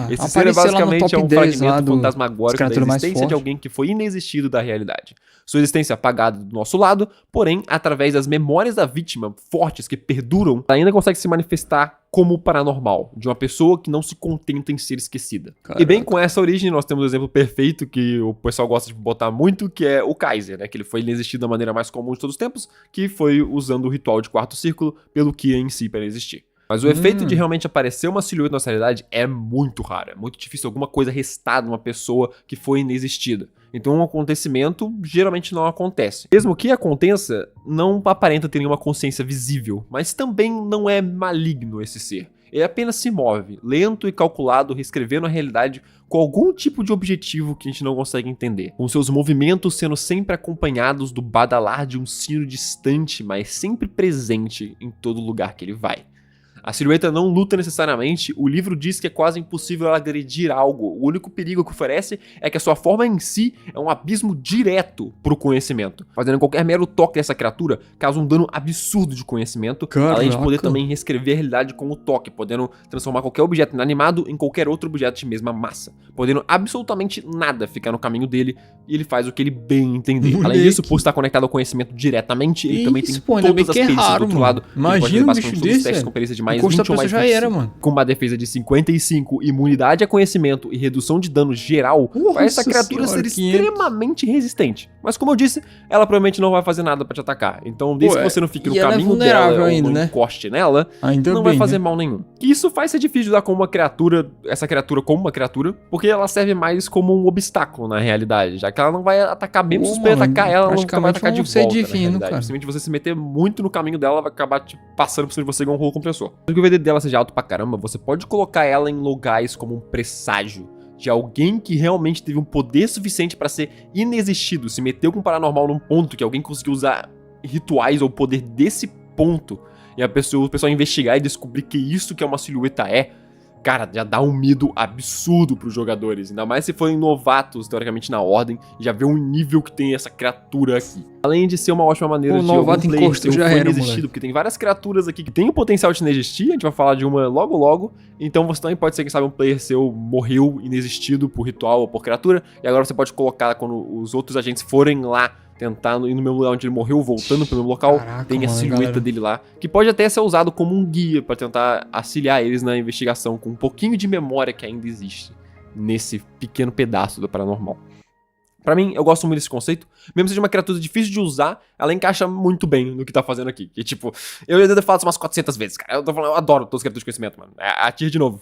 S2: Esse ser é basicamente um fragmento fantasmagórico da existência de alguém que foi inexistido da realidade. Sua existência apagada do nosso lado, porém, através das memórias da vítima fortes que perduram, ela ainda consegue se manifestar como paranormal, de uma pessoa que não se contenta em ser esquecida. Caraca. E bem, com essa origem, nós temos um exemplo perfeito que o pessoal gosta de botar muito, que é o Kaiser, né? Que ele foi inexistido da maneira mais comum de todos os tempos, que foi usando o ritual de quarto círculo pelo Kia em si para existir. Mas o efeito de realmente aparecer uma silhueta na nossa realidade é muito raro. É muito difícil alguma coisa restar de uma pessoa que foi inexistida. Então um acontecimento geralmente não acontece. Mesmo que aconteça, não aparenta ter nenhuma consciência visível. Mas também não é maligno esse ser. Ele apenas se move, lento e calculado, reescrevendo a realidade com algum tipo de objetivo que a gente não consegue entender. Com seus movimentos sendo sempre acompanhados do badalar de um sino distante, mas sempre presente em todo lugar que ele vai. A silhueta não luta necessariamente, o livro diz que é quase impossível ela agredir algo. O único perigo que oferece é que a sua forma em si é um abismo direto pro conhecimento. Fazendo qualquer mero toque dessa criatura causa um dano absurdo de conhecimento, além de poder também reescrever a realidade com o toque, podendo transformar qualquer objeto inanimado em qualquer outro objeto de mesma massa. Podendo absolutamente nada ficar no caminho dele, e ele faz o que ele bem entender. Além disso, por estar conectado ao conhecimento diretamente, ele também tem todas as perícias do outro lado.
S1: Imagina um bicho desse,
S2: com perícia de mais 20 ou mais já era, mano. Com uma defesa de 55, imunidade a conhecimento e redução de dano geral, faz essa criatura ser extremamente resistente. Mas como eu disse, ela provavelmente não vai fazer nada pra te atacar. Então, desde que você não fique no caminho dela ainda, ou não encoste nela, não vai fazer mal nenhum. E isso faz ser difícil de usar como uma criatura, essa criatura como uma criatura, porque ela serve mais como um obstáculo na realidade, já que ela não vai atacar mesmo se você atacar ela, ela não vai atacar de volta, na realidade. Simplesmente você se meter muito no caminho dela, ela vai acabar te passando por cima de você igual um rolo compressor. Mesmo que o VD dela seja alto pra caramba, você pode colocar ela em lugares como um presságio de alguém que realmente teve um poder suficiente pra ser inexistido, se meteu com o paranormal num ponto que alguém conseguiu usar rituais ou poder desse ponto, e o pessoal investigar e descobrir que isso que é uma silhueta cara, já dá um medo absurdo pros jogadores. Ainda mais se forem novatos, teoricamente, na ordem. Já vê o nível que tem essa criatura aqui. Além de ser uma ótima maneira de algum player ser inexistido, porque tem várias criaturas aqui que tem o potencial de inexistir. A gente vai falar de uma logo. Então você também pode ser, quem sabe, um player seu morreu inexistido por ritual ou por criatura. E agora você pode colocar, quando os outros agentes forem lá tentando ir no mesmo lugar onde ele morreu, voltando pelo mesmo local, tem a silhueta dele lá, que pode até ser usado como um guia pra tentar auxiliar eles na investigação, com um pouquinho de memória que ainda existe nesse pequeno pedaço do paranormal. Pra mim, eu gosto muito desse conceito. Mesmo seja uma criatura difícil de usar, ela encaixa muito bem no que tá fazendo aqui. Que tipo, eu já falo isso umas 400 vezes, cara. Eu adoro todos os criaturas de conhecimento, mano. A tier de novo.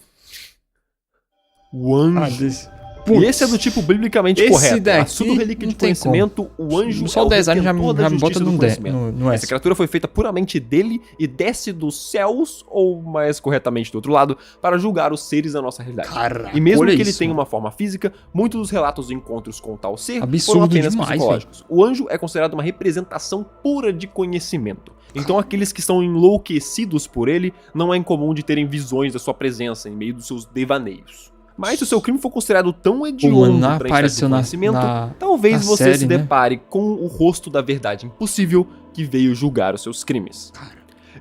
S2: O anjo. E esse é do tipo biblicamente correto. A Sudo Relíquia de Conhecimento, o anjo
S1: só
S2: é o
S1: design já me
S2: bota
S1: no
S2: conhecimento. Essa criatura foi feita puramente dele e desce dos céus, ou mais corretamente do outro lado, para julgar os seres da nossa realidade.
S1: Caraca,
S2: e mesmo que ele tenha uma forma física, muitos dos relatos de encontros com tal ser foram apenas psicológicos. O anjo é considerado uma representação pura de conhecimento. Então aqueles que são enlouquecidos por ele, não é incomum de terem visões da sua presença em meio dos seus devaneios. Mas se o seu crime for considerado tão hediondo para esse conhecimento, talvez você se depare com o rosto da verdade impossível que veio julgar os seus crimes.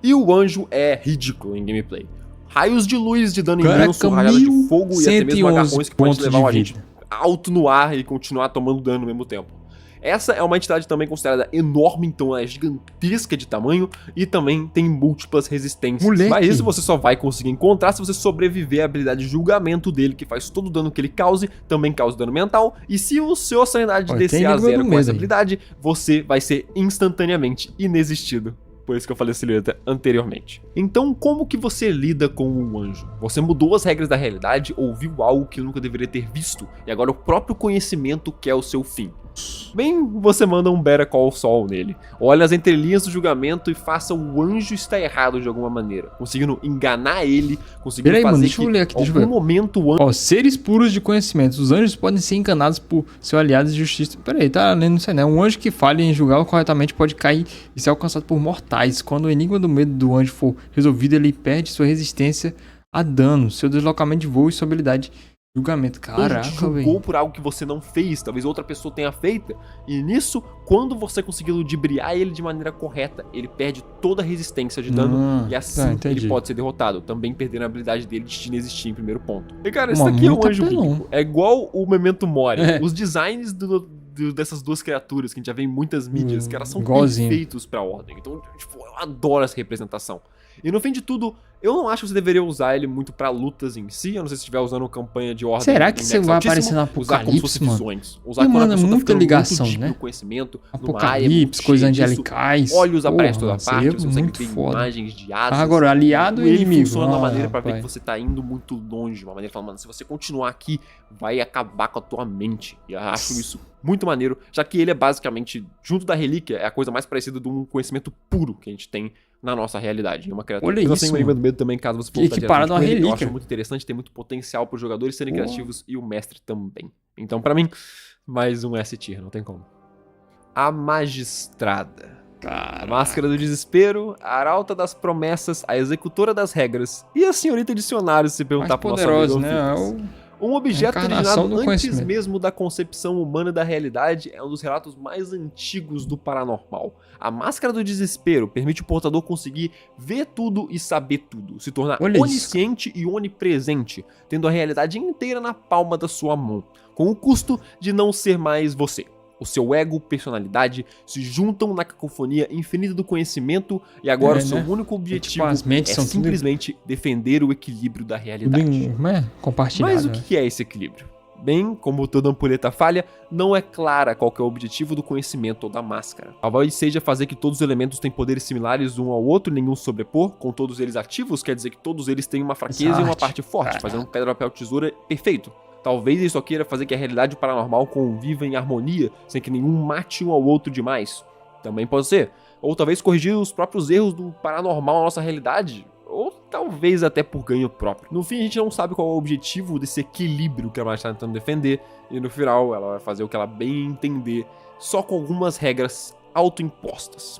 S2: E o anjo é ridículo em gameplay. Raios de luz de dano imenso, raios de fogo e até mesmo agarrões que pode levar o agente alto no ar e continuar tomando dano ao mesmo tempo. Essa é uma entidade também considerada enorme, então ela é gigantesca de tamanho e também tem múltiplas resistências. Mas isso você só vai conseguir encontrar se você sobreviver à habilidade de julgamento dele, que faz todo o dano que ele cause, também causa dano mental. E se o seu sanidade descer a 0 com essa habilidade, você vai ser instantaneamente inexistido. Por isso que eu falei essa letra anteriormente. Então, como que você lida com o anjo? Você mudou as regras da realidade ou viu algo que nunca deveria ter visto, e agora o próprio conhecimento quer o seu fim. Bem, você manda um Better Call Saul nele. Olha as entrelinhas do julgamento e faça o anjo estar errado de alguma maneira. Conseguindo enganar ele, conseguindo fazer que em algum momento o anjo...
S1: seres puros de conhecimento. Os anjos podem ser enganados por seus aliados de justiça. Peraí, tá lendo isso aí, né? Um anjo que falha em julgá-lo corretamente pode cair e ser alcançado por mortais. Quando o enigma do medo do anjo for resolvido, ele perde sua resistência a dano, seu deslocamento de voo e sua habilidade julgamento. Caraca,
S2: julgou
S1: véio.
S2: por algo que você não fez, talvez outra pessoa tenha feito. E nisso, quando você conseguir ludibriar ele de maneira correta, ele perde toda a resistência de dano e assim ele pode ser derrotado, também perdendo a habilidade dele de te inexistir em primeiro ponto. E cara, isso aqui é um anjo bíblico. É igual o Memento Mori. Os designs dessas duas criaturas que a gente já vê em muitas mídias, que elas são perfeitos pra ordem. Então, tipo, eu adoro essa representação. E no fim de tudo, eu não acho que você deveria usar ele muito pra lutas em si. Eu não sei se estiver usando campanha de ordem.
S1: Será que você vai aparecer no Apocalipse, mano?
S2: Usar quando a pessoa
S1: muita ligação,
S2: muito
S1: né?
S2: Conhecimento,
S1: Apocalipse, coisas angelicais.
S2: Olhos aparecem toda parte, você consegue ver imagens de asas.
S1: Agora, aliado e inimigo.
S2: Funciona de uma maneira pra ver que você tá indo muito longe. Uma maneira falando, mano, se você continuar aqui, vai acabar com a tua mente. E eu acho isso muito maneiro, já que ele é basicamente, junto da relíquia, é a coisa mais parecida de um conhecimento puro que a gente tem na nossa realidade. É uma criatura.
S1: Olha isso,
S2: tem uma do medo também, caso você for
S1: equiparado a relíquia.
S2: Eu acho muito interessante, tem muito potencial para os jogadores serem criativos e o mestre também. Então, pra mim, mais um S-tier, não tem como. A Magistrada. A Máscara do Desespero, a Arauta das Promessas, a Executora das Regras e a Senhorita Dicionário, se perguntar pro nosso amigo,
S1: né?
S2: Um objeto originado antes mesmo da concepção humana da realidade é um dos relatos mais antigos do paranormal. A Máscara do Desespero permite o portador conseguir ver tudo e saber tudo, se tornar onisciente e onipresente, tendo a realidade inteira na palma da sua mão, com o custo de não ser mais você. O seu ego, personalidade, se juntam na cacofonia infinita do conhecimento e agora o seu único objetivo é simplesmente defender o equilíbrio da realidade.
S1: Compartilhado.
S2: Mas o que é esse equilíbrio? Bem, como toda ampulheta falha, não é clara qual que é o objetivo do conhecimento ou da máscara. Talvez seja fazer que todos os elementos têm poderes similares um ao outro, nenhum sobrepor, com todos eles ativos, quer dizer que todos eles têm uma fraqueza e uma parte forte, fazendo um pedra, papel, tesoura perfeito. Talvez isso queira fazer que a realidade e o paranormal convivam em harmonia, sem que nenhum mate um ao outro demais. Também pode ser. Ou talvez corrigir os próprios erros do paranormal na nossa realidade. Ou talvez até por ganho próprio. No fim, a gente não sabe qual é o objetivo desse equilíbrio que ela está tentando defender. E no final, ela vai fazer o que ela bem entender, só com algumas regras autoimpostas.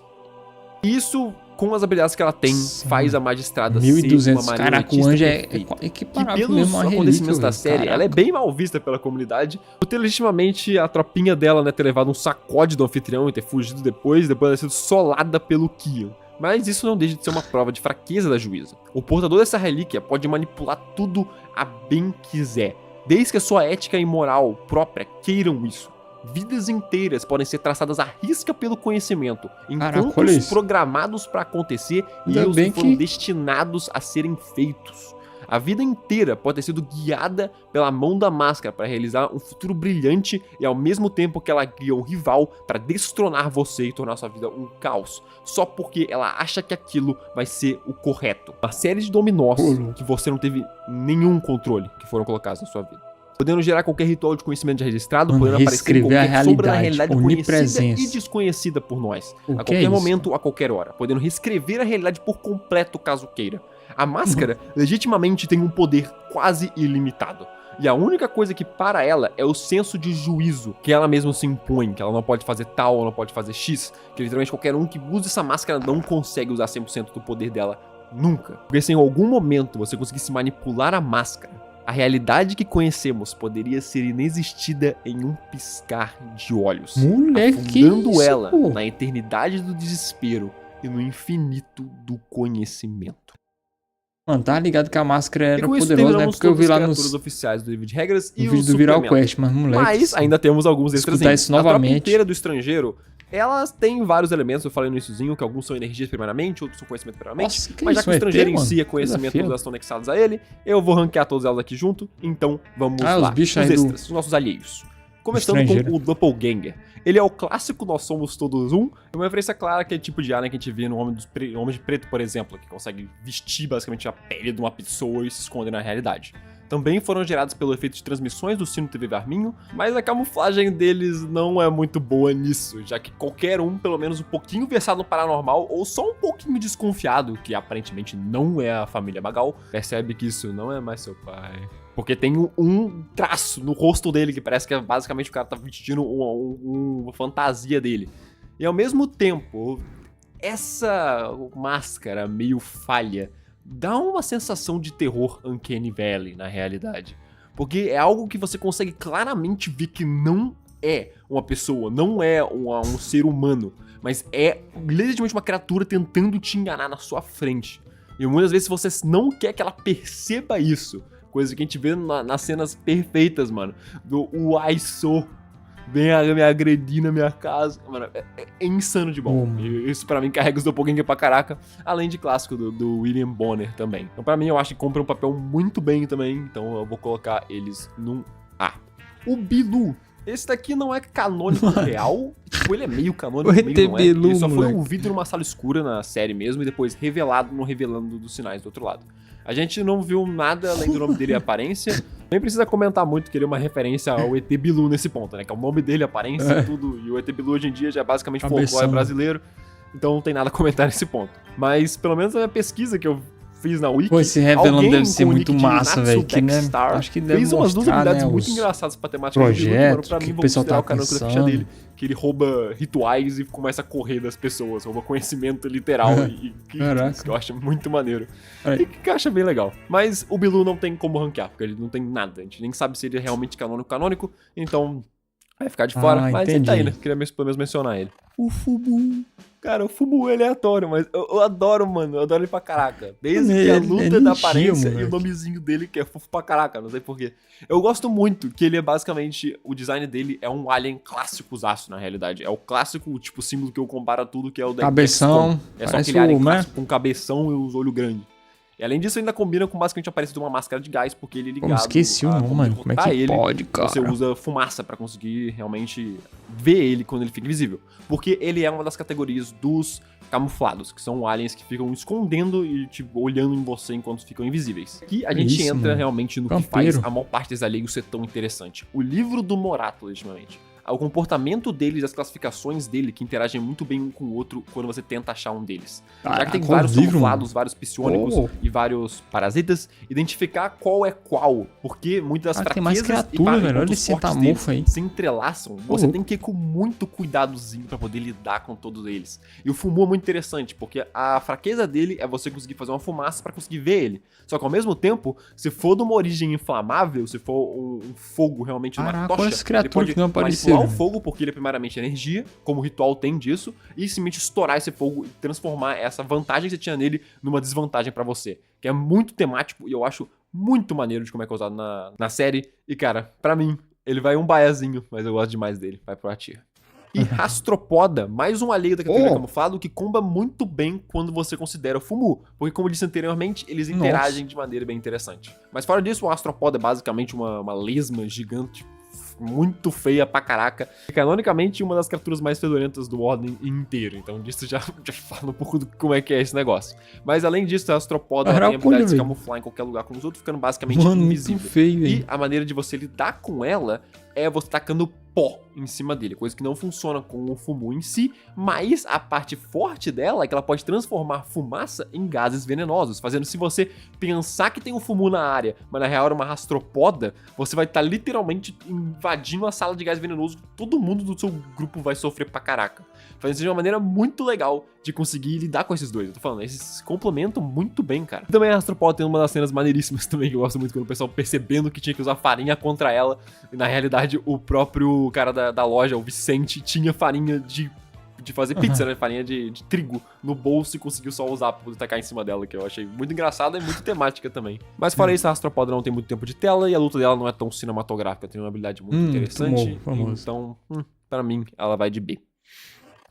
S2: Isso, com as habilidades que ela tem, faz a Magistrada ser uma marionetista.
S1: Caraca, o anjo é equiparável mesmo a relíquia.
S2: Acontecimentos da série, ela é bem mal vista pela comunidade, por ter legitimamente a tropinha dela, né, ter levado um sacode do anfitrião e ter fugido depois ela ter sido solada pelo Kian. Mas isso não deixa de ser uma prova de fraqueza da juíza. O portador dessa relíquia pode manipular tudo a bem quiser, desde que a sua ética e moral própria queiram isso. Vidas inteiras podem ser traçadas à risca pelo conhecimento, encontros programados para acontecer e erros que foram destinados a serem feitos. A vida inteira pode ter sido guiada pela mão da máscara para realizar um futuro brilhante e ao mesmo tempo que ela guia um rival para destronar você e tornar sua vida um caos, só porque ela acha que aquilo vai ser o correto. Uma série de dominós que você não teve nenhum controle que foram colocados na sua vida. Podendo gerar qualquer ritual de conhecimento já registrado, podendo aparecer em qualquer sombra da realidade conhecida e desconhecida por nós. A qualquer momento, a qualquer hora. Podendo reescrever a realidade por completo, caso queira. A máscara, legitimamente, tem um poder quase ilimitado. E a única coisa que para ela é o senso de juízo que ela mesma se impõe, que ela não pode fazer tal ou não pode fazer X, que literalmente qualquer um que use essa máscara não consegue usar 100% do poder dela nunca. Porque se em algum momento você conseguisse manipular a máscara, a realidade que conhecemos poderia ser inexistida em um piscar de olhos, afundando ela na eternidade do desespero e no infinito do conhecimento.
S1: Mano, tá ligado que a máscara era poderosa, né? Porque eu vi lá nos
S2: oficiais do livro de regras e
S1: no vídeo do Viral Quest,
S2: mas ainda temos alguns extras.
S1: Isso novamente.
S2: A inteira do estrangeiro, elas têm vários elementos, eu falei no iníciozinho, que alguns são energias primeiramente, outros são conhecimento primeiramente.
S1: Nossa,
S2: mas já que o estrangeiro em si é
S1: mano?
S2: conhecimento, todos elas estão anexados a ele, eu vou ranquear todos elas aqui junto, então vamos lá.
S1: Os bichos
S2: os
S1: aí
S2: extras, os nossos alheios. Começando com o Doppelganger. Ele é o clássico Nós Somos Todos Um, uma referência clara que é tipo de alien que a gente vê no Homem de Preto, por exemplo, que consegue vestir basicamente a pele de uma pessoa e se esconder na realidade. Também foram gerados pelo efeito de transmissões do sino TV Varminho, mas a camuflagem deles não é muito boa nisso, já que qualquer um, pelo menos um pouquinho versado no paranormal, ou só um pouquinho desconfiado, que aparentemente não é a família Magal, percebe que isso não é mais seu pai. Porque tem um traço no rosto dele que parece que é basicamente o cara tá vestindo uma fantasia dele. E ao mesmo tempo, essa máscara meio falha dá uma sensação de terror Uncanny Valley na realidade. Porque é algo que você consegue claramente ver que não é uma pessoa, não é um ser humano, mas é legitimamente uma criatura tentando te enganar na sua frente. E muitas vezes você não quer que ela perceba isso. Coisa que a gente vê nas cenas perfeitas, mano. Do Uai Sou vem me agredir na minha casa. Mano, é insano de bom. E isso pra mim carrega os doppelganger pra caraca. Além de clássico do William Bonner também. Então pra mim eu acho que compra um papel muito bem também. Então eu vou colocar eles num A. O Bilu. Esse daqui não é canônico real. Tipo, ele é meio canônico, meio não é. Ele só foi ouvido numa sala escura na série mesmo. E depois revelado no Revelando dos Sinais do outro lado. A gente não viu nada além do nome dele e aparência. Nem precisa comentar muito que ele é uma referência ao ET Bilu nesse ponto, né? Que é o nome dele, aparência e tudo. E o ET Bilu hoje em dia já é basicamente folclore brasileiro. Então não tem nada a comentar nesse ponto. Mas pelo menos a minha pesquisa que eu fiz na Wiki...
S1: Pô, esse revelando deve ser muito massa, velho. Que, né, acho que deve
S2: fez umas duas habilidades
S1: né,
S2: muito engraçadas pra temática
S1: projeto,
S2: pra mim,
S1: vou considerar
S2: o canônico da ficha dele. Que ele rouba rituais e começa a correr das pessoas. Rouba conhecimento literal. Que eu acho muito maneiro. E que eu acho bem legal. Mas o Bilu não tem como ranquear, porque ele não tem nada. A gente nem sabe se ele é realmente canônico. Então vai ficar de fora. Mas ele tá aí, né? Queria pelo menos mencionar ele. O Fubu. Cara, o Fubu é aleatório, mas eu adoro, mano. Eu adoro ele pra caraca. Desde que a luta da aparência e o nomezinho dele, que é fofo pra caraca, não sei porquê. Eu gosto muito que ele é basicamente... O design dele é um alien clássico-zaço, na realidade. É o clássico, tipo, símbolo que eu comparo a tudo, que é o da
S1: cabeção.
S2: É só aquele alien clássico com cabeção e os olhos grandes. E além disso, ainda combina com basicamente a aparência de uma máscara de gás, porque ele é ligado...
S1: esqueci o nome, mano. Como é que pode, cara?
S2: Você usa fumaça pra conseguir realmente ver ele quando ele fica invisível. Porque ele é uma das categorias dos camuflados, que são aliens que ficam escondendo e, tipo, olhando em você enquanto ficam invisíveis. Aqui a gente entra realmente no que faz a maior parte desses alheios ser tão interessante. O livro do Morato, legitimamente. O comportamento deles, as classificações dele, que interagem muito bem um com o outro quando você tenta achar um deles. Já que tem vários camuflados, vários psionicos e vários parasitas, identificar qual é qual, porque muitas das
S1: tem mais
S2: fraquezas
S1: criatura, velho. Olha esse tamufa aí.
S2: se entrelaçam. Você tem que ir com muito cuidadozinho pra poder lidar com todos eles. E o Fumu é muito interessante, porque a fraqueza dele é você conseguir fazer uma fumaça pra conseguir ver ele. Só que ao mesmo tempo, se for de uma origem inflamável, se for um fogo realmente uma tocha, ele pode manipular o fogo, porque ele é primeiramente energia, como o ritual tem disso, e simplesmente estourar esse fogo e transformar essa vantagem que você tinha nele numa desvantagem pra você. Que é muito temático e eu acho muito maneiro de como é que é usado na série. E cara, pra mim, ele vai um baiazinho, mas eu gosto demais dele. Vai pro A tier. E Rastropoda, mais um alheio da categoria camuflado que comba muito bem quando você considera o Fumu, porque como eu disse anteriormente, eles interagem de maneira bem interessante. Mas fora disso, o Rastropoda é basicamente uma lesma gigante, muito feia pra caraca. Canonicamente, uma das criaturas mais fedorentas do Ordem inteiro. Então, disso já fala um pouco do como é que é esse negócio. Mas, além disso, a Rastropoda tem a habilidade de se camuflar em qualquer lugar com os outros, ficando basicamente invisível.
S1: Muito feio,
S2: e a maneira de você lidar com ela é você tacando pó em cima dele, coisa que não funciona com o Fumu em si, mas a parte forte dela é que ela pode transformar fumaça em gases venenosos, fazendo se você pensar que tem um Fumu na área, mas na real era uma Rastropoda, você vai estar literalmente invadindo a sala de gás venenoso, todo mundo do seu grupo vai sofrer pra caraca. Fazendo isso de uma maneira muito legal de conseguir lidar com esses dois. Eu tô falando, eles se complementam muito bem, cara. Também a Rastropoda tem uma das cenas maneiríssimas também, que eu gosto muito, quando o pessoal percebendo que tinha que usar farinha contra ela, e na realidade o próprio cara da loja, o Vicente, tinha farinha de fazer pizza, né? Farinha de trigo no bolso e conseguiu só usar pra poder tacar em cima dela, que eu achei muito engraçada e muito temática também. Mas fora isso, a Rastropoda não tem muito tempo de tela e a luta dela não é tão cinematográfica, tem uma habilidade muito interessante. Então, pra mim, ela vai de B.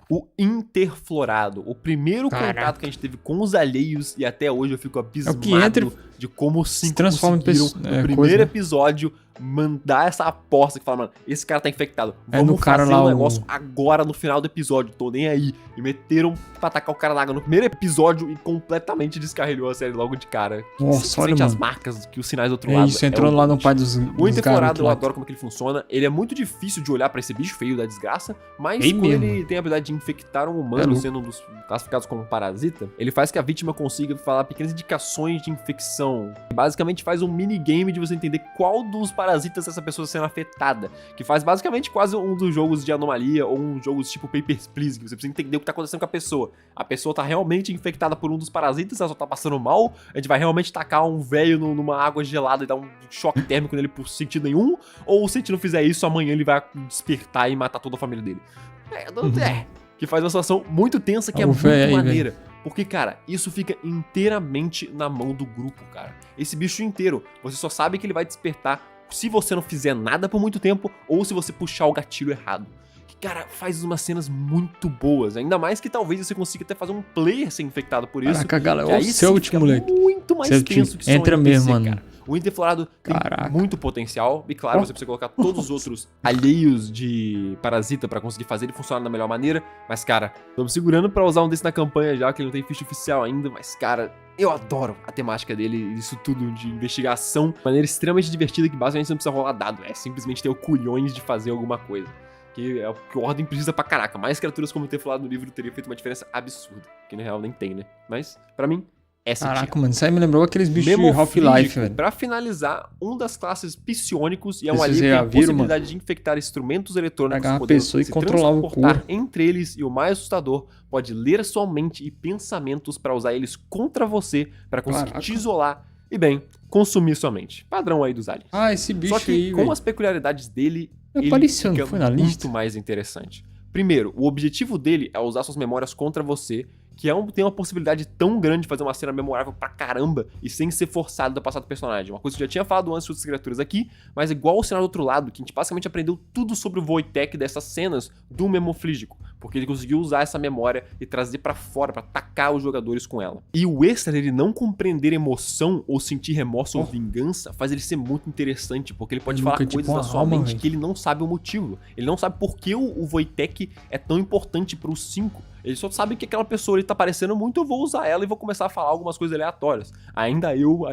S2: O Interflorado, o primeiro contato que a gente teve com os alheios, e até hoje eu fico abismado de como os 5 conseguiram, no primeiro episódio, mandar essa aposta que fala, mano, esse cara tá infectado, vamos fazer um negócio agora no final do episódio, tô nem aí. E meteram pra atacar o cara na água no primeiro episódio e completamente descarrilhou a série logo de cara.
S1: Nossa, olha,
S2: as marcas que os sinais do outro lado.
S1: Isso, entrou lá no pai dos
S2: O Interflorado, eu adoro como é que ele funciona. Ele é muito difícil de olhar pra esse bicho feio da desgraça, mas quando ele tem a habilidade de infectar um humano, sendo um dos classificados como parasita, ele faz que a vítima consiga falar pequenas indicações de infecção. Basicamente faz um minigame de você entender qual dos parasitas essa pessoa está sendo afetada, que faz basicamente quase um dos jogos de anomalia ou um jogo tipo Papers, Please, que você precisa entender o que está acontecendo com a pessoa. A pessoa tá realmente infectada por um dos parasitas, ela só tá passando mal, a gente vai realmente tacar um velho numa água gelada e dar um choque térmico nele por sentido nenhum, ou se a gente não fizer isso, amanhã ele vai despertar e matar toda a família dele. Que faz uma situação muito tensa, que é muito maneira. Porque, cara, isso fica inteiramente na mão do grupo, cara. Esse bicho inteiro, você só sabe que ele vai despertar se você não fizer nada por muito tempo ou se você puxar o gatilho errado. Que, cara, faz umas cenas muito boas. Ainda mais que talvez você consiga até fazer um player ser infectado por isso.
S1: Caraca, galera, olha o Celt, moleque.
S2: Muito mais tenso que só
S1: entra mesmo, mano.
S2: Cara. O Interflorado tem muito potencial. E claro, você precisa colocar todos os outros alheios de parasita pra conseguir fazer ele funcionar da melhor maneira. Mas, cara, estamos segurando pra usar um desse na campanha já, que ele não tem ficha oficial ainda. Mas, cara, eu adoro a temática dele, isso tudo de investigação. De maneira extremamente divertida, que basicamente você não precisa rolar dado. É simplesmente ter o culhões de fazer alguma coisa. Que é o que o Ordem precisa pra caraca. Mais criaturas como ter falado no livro teria feito uma diferença absurda. Que na real nem tem, né? Mas, pra mim,
S1: caraca, mano, isso aí me lembrou aqueles bichos de Half-Life, velho.
S2: Pra finalizar, um das classes psionicos, e é um alívio que tem a possibilidade de infectar instrumentos eletrônicos,
S1: pegar uma pessoa e controlar o corpo
S2: entre eles, e o mais assustador, pode ler sua mente e pensamentos pra usar eles contra você, pra conseguir te isolar e, bem, consumir sua mente. Padrão aí dos aliens.
S1: Esse bicho
S2: aí, só que
S1: aí,
S2: com as peculiaridades dele, ele fica muito mais interessante. Primeiro, o objetivo dele é usar suas memórias contra você, que tem uma possibilidade tão grande de fazer uma cena memorável pra caramba e sem ser forçado da passar do personagem. Uma coisa que eu já tinha falado antes de outras criaturas aqui, mas igual o cenário do outro lado, que a gente basicamente aprendeu tudo sobre o Wojtek dessas cenas do Memoflígico, porque ele conseguiu usar essa memória e trazer pra fora, pra atacar os jogadores com ela. E o extra, ele não compreender emoção ou sentir remorso ou vingança, faz ele ser muito interessante, porque ele pode falar coisas na sua mente que ele não sabe o motivo. Ele não sabe por que o Wojtek é tão importante pros 5. Ele só sabe que aquela pessoa ele tá parecendo muito, eu vou usar ela e vou começar a falar algumas coisas aleatórias. Ainda eu.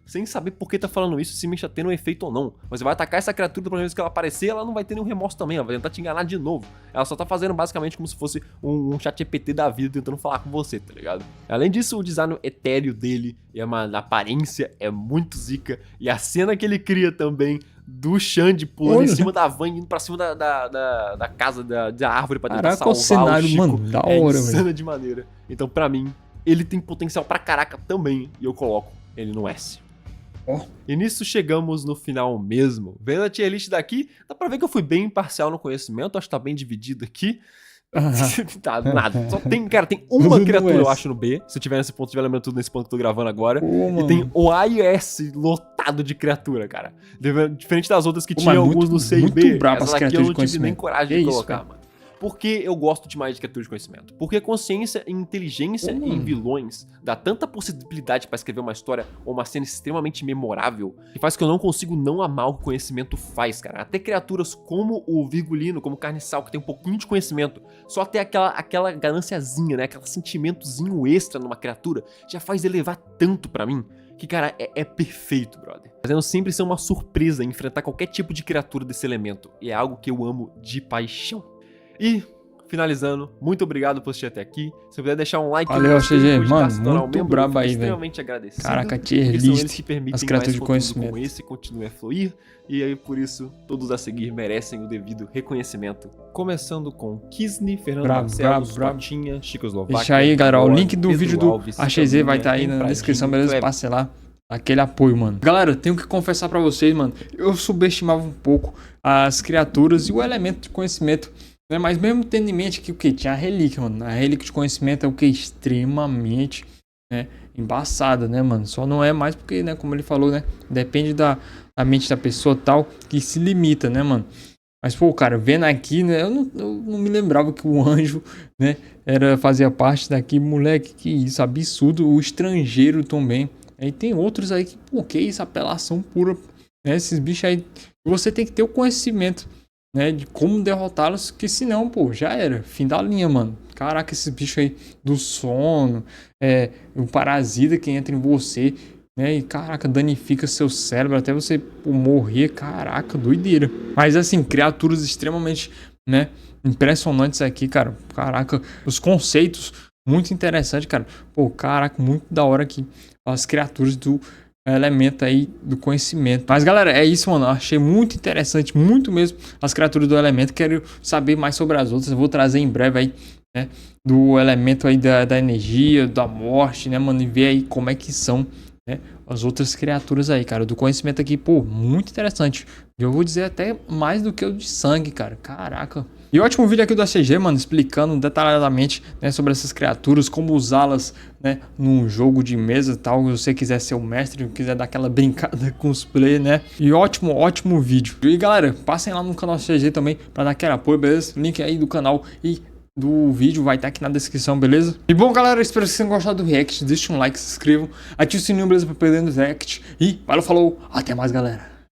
S2: Sem saber por que tá falando isso, se me está tendo um efeito ou não. Mas você vai atacar essa criatura, pelo menos que ela aparecer, ela não vai ter nenhum remorso também, ela vai tentar te enganar de novo. Ela só tá fazendo basicamente como se fosse um chat GPT da vida tentando falar com você, tá ligado? Além disso, o design etéreo dele e a aparência é muito zica. E a cena que ele cria também do Xande pulando em cima da van, indo pra cima da casa, da árvore pra tentar salvar o
S1: cenário,
S2: Chico,
S1: mano, da hora,
S2: insana de maneira. Então, pra mim, ele tem potencial pra caraca também, e eu coloco ele no S. E nisso chegamos no final mesmo. Vendo a tier list daqui, dá pra ver que eu fui bem imparcial no conhecimento, acho que tá bem dividido aqui. Tá, nada. Só tem, cara, tem uma criatura, eu acho, no B. Se eu tiver nesse ponto, estiver lembrando tudo nesse ponto que eu tô gravando agora. E tem o A e S lotado de criatura, cara. Diferente das outras que tinha alguns no C e B.
S1: Muito brabo as
S2: aqui
S1: criaturas
S2: eu
S1: de
S2: não tive nem
S1: conhecimento.
S2: coragem de colocar, mano. Por que eu gosto demais de criaturas de conhecimento? Porque consciência e inteligência em vilões dá tanta possibilidade pra escrever uma história ou uma cena extremamente memorável que faz que eu não consigo não amar o que o conhecimento faz, cara. Até criaturas como o Virgulino, como o Carniçal, que tem um pouquinho de conhecimento, só ter aquela gananciazinha, né? Aquele sentimentozinho extra numa criatura já faz elevar tanto pra mim. Que, cara, é perfeito, brother. Fazendo sempre ser uma surpresa enfrentar qualquer tipo de criatura desse elemento. E é algo que eu amo de paixão. E, finalizando, muito obrigado por assistir até aqui. Se você puder deixar um like...
S1: Valeu, CG, mano, muito brabo aí, velho.
S2: Extremamente agradecido.
S1: Caraca, tier
S2: são eles
S1: list,
S2: que permitem
S1: as criaturas
S2: mais
S1: de conhecimento.
S2: como esse continue a fluir. E aí, por isso, todos a seguir merecem o devido reconhecimento. Começando com Kisney, Fernando Barcelos, Totinha, Chico Eslovaquia...
S1: Deixa aí, galera, o link do
S2: Pedro
S1: vídeo do
S2: Alves,
S1: AXZ vai estar aí na descrição, beleza? Passe lá. Aquele apoio, mano. Galera, tenho que confessar pra vocês, mano, eu subestimava um pouco as criaturas e o elemento de conhecimento, né? Mas mesmo tendo em mente que o que? Tinha a relíquia, mano. A relíquia de conhecimento é o que? Extremamente, né, embaçada, né, mano? Só não é mais porque, né, como ele falou, né, depende da mente da pessoa tal, que se limita, né, mano? Mas, pô, cara, vendo aqui, né, eu não me lembrava que o anjo, né, fazia parte daqui, moleque, que isso, absurdo. O estrangeiro também. Aí tem outros aí que, pô, que isso, apelação pura, né? Esses bichos aí, você tem que ter o conhecimento, né, de como derrotá-los, que senão, pô, já era, fim da linha, mano. Caraca, esses bichos aí do sono, o parasita que entra em você, né, e caraca, danifica seu cérebro até você, pô, morrer, caraca, doideira. Mas assim, criaturas extremamente, né, impressionantes aqui, cara, caraca, os conceitos muito interessantes, cara, pô, caraca, muito da hora aqui. As criaturas do elemento aí do conhecimento. Mas galera, é isso, mano. Achei muito interessante, muito mesmo, as criaturas do elemento. Quero saber mais sobre as outras. Eu vou trazer em breve aí, né, do elemento aí da energia, da morte, né, mano, e ver aí como é que são, né, as outras criaturas aí, cara. Do conhecimento aqui, pô, muito interessante. Eu vou dizer até mais do que o de sangue, cara. Caraca. E ótimo vídeo aqui do ACG, mano, explicando detalhadamente, né, sobre essas criaturas, como usá-las, né, num jogo de mesa e tal. Se você quiser ser o mestre, quiser dar aquela brincada com os play, né. E ótimo vídeo. E galera, passem lá no canal ACG também pra dar aquele apoio, beleza? Link aí do canal e do vídeo vai estar aqui na descrição, beleza? E bom, galera, espero que vocês tenham gostado do react. Deixa um like, se inscrevam, ative o sininho, beleza, pra perder no react. E valeu, falou, até mais, galera.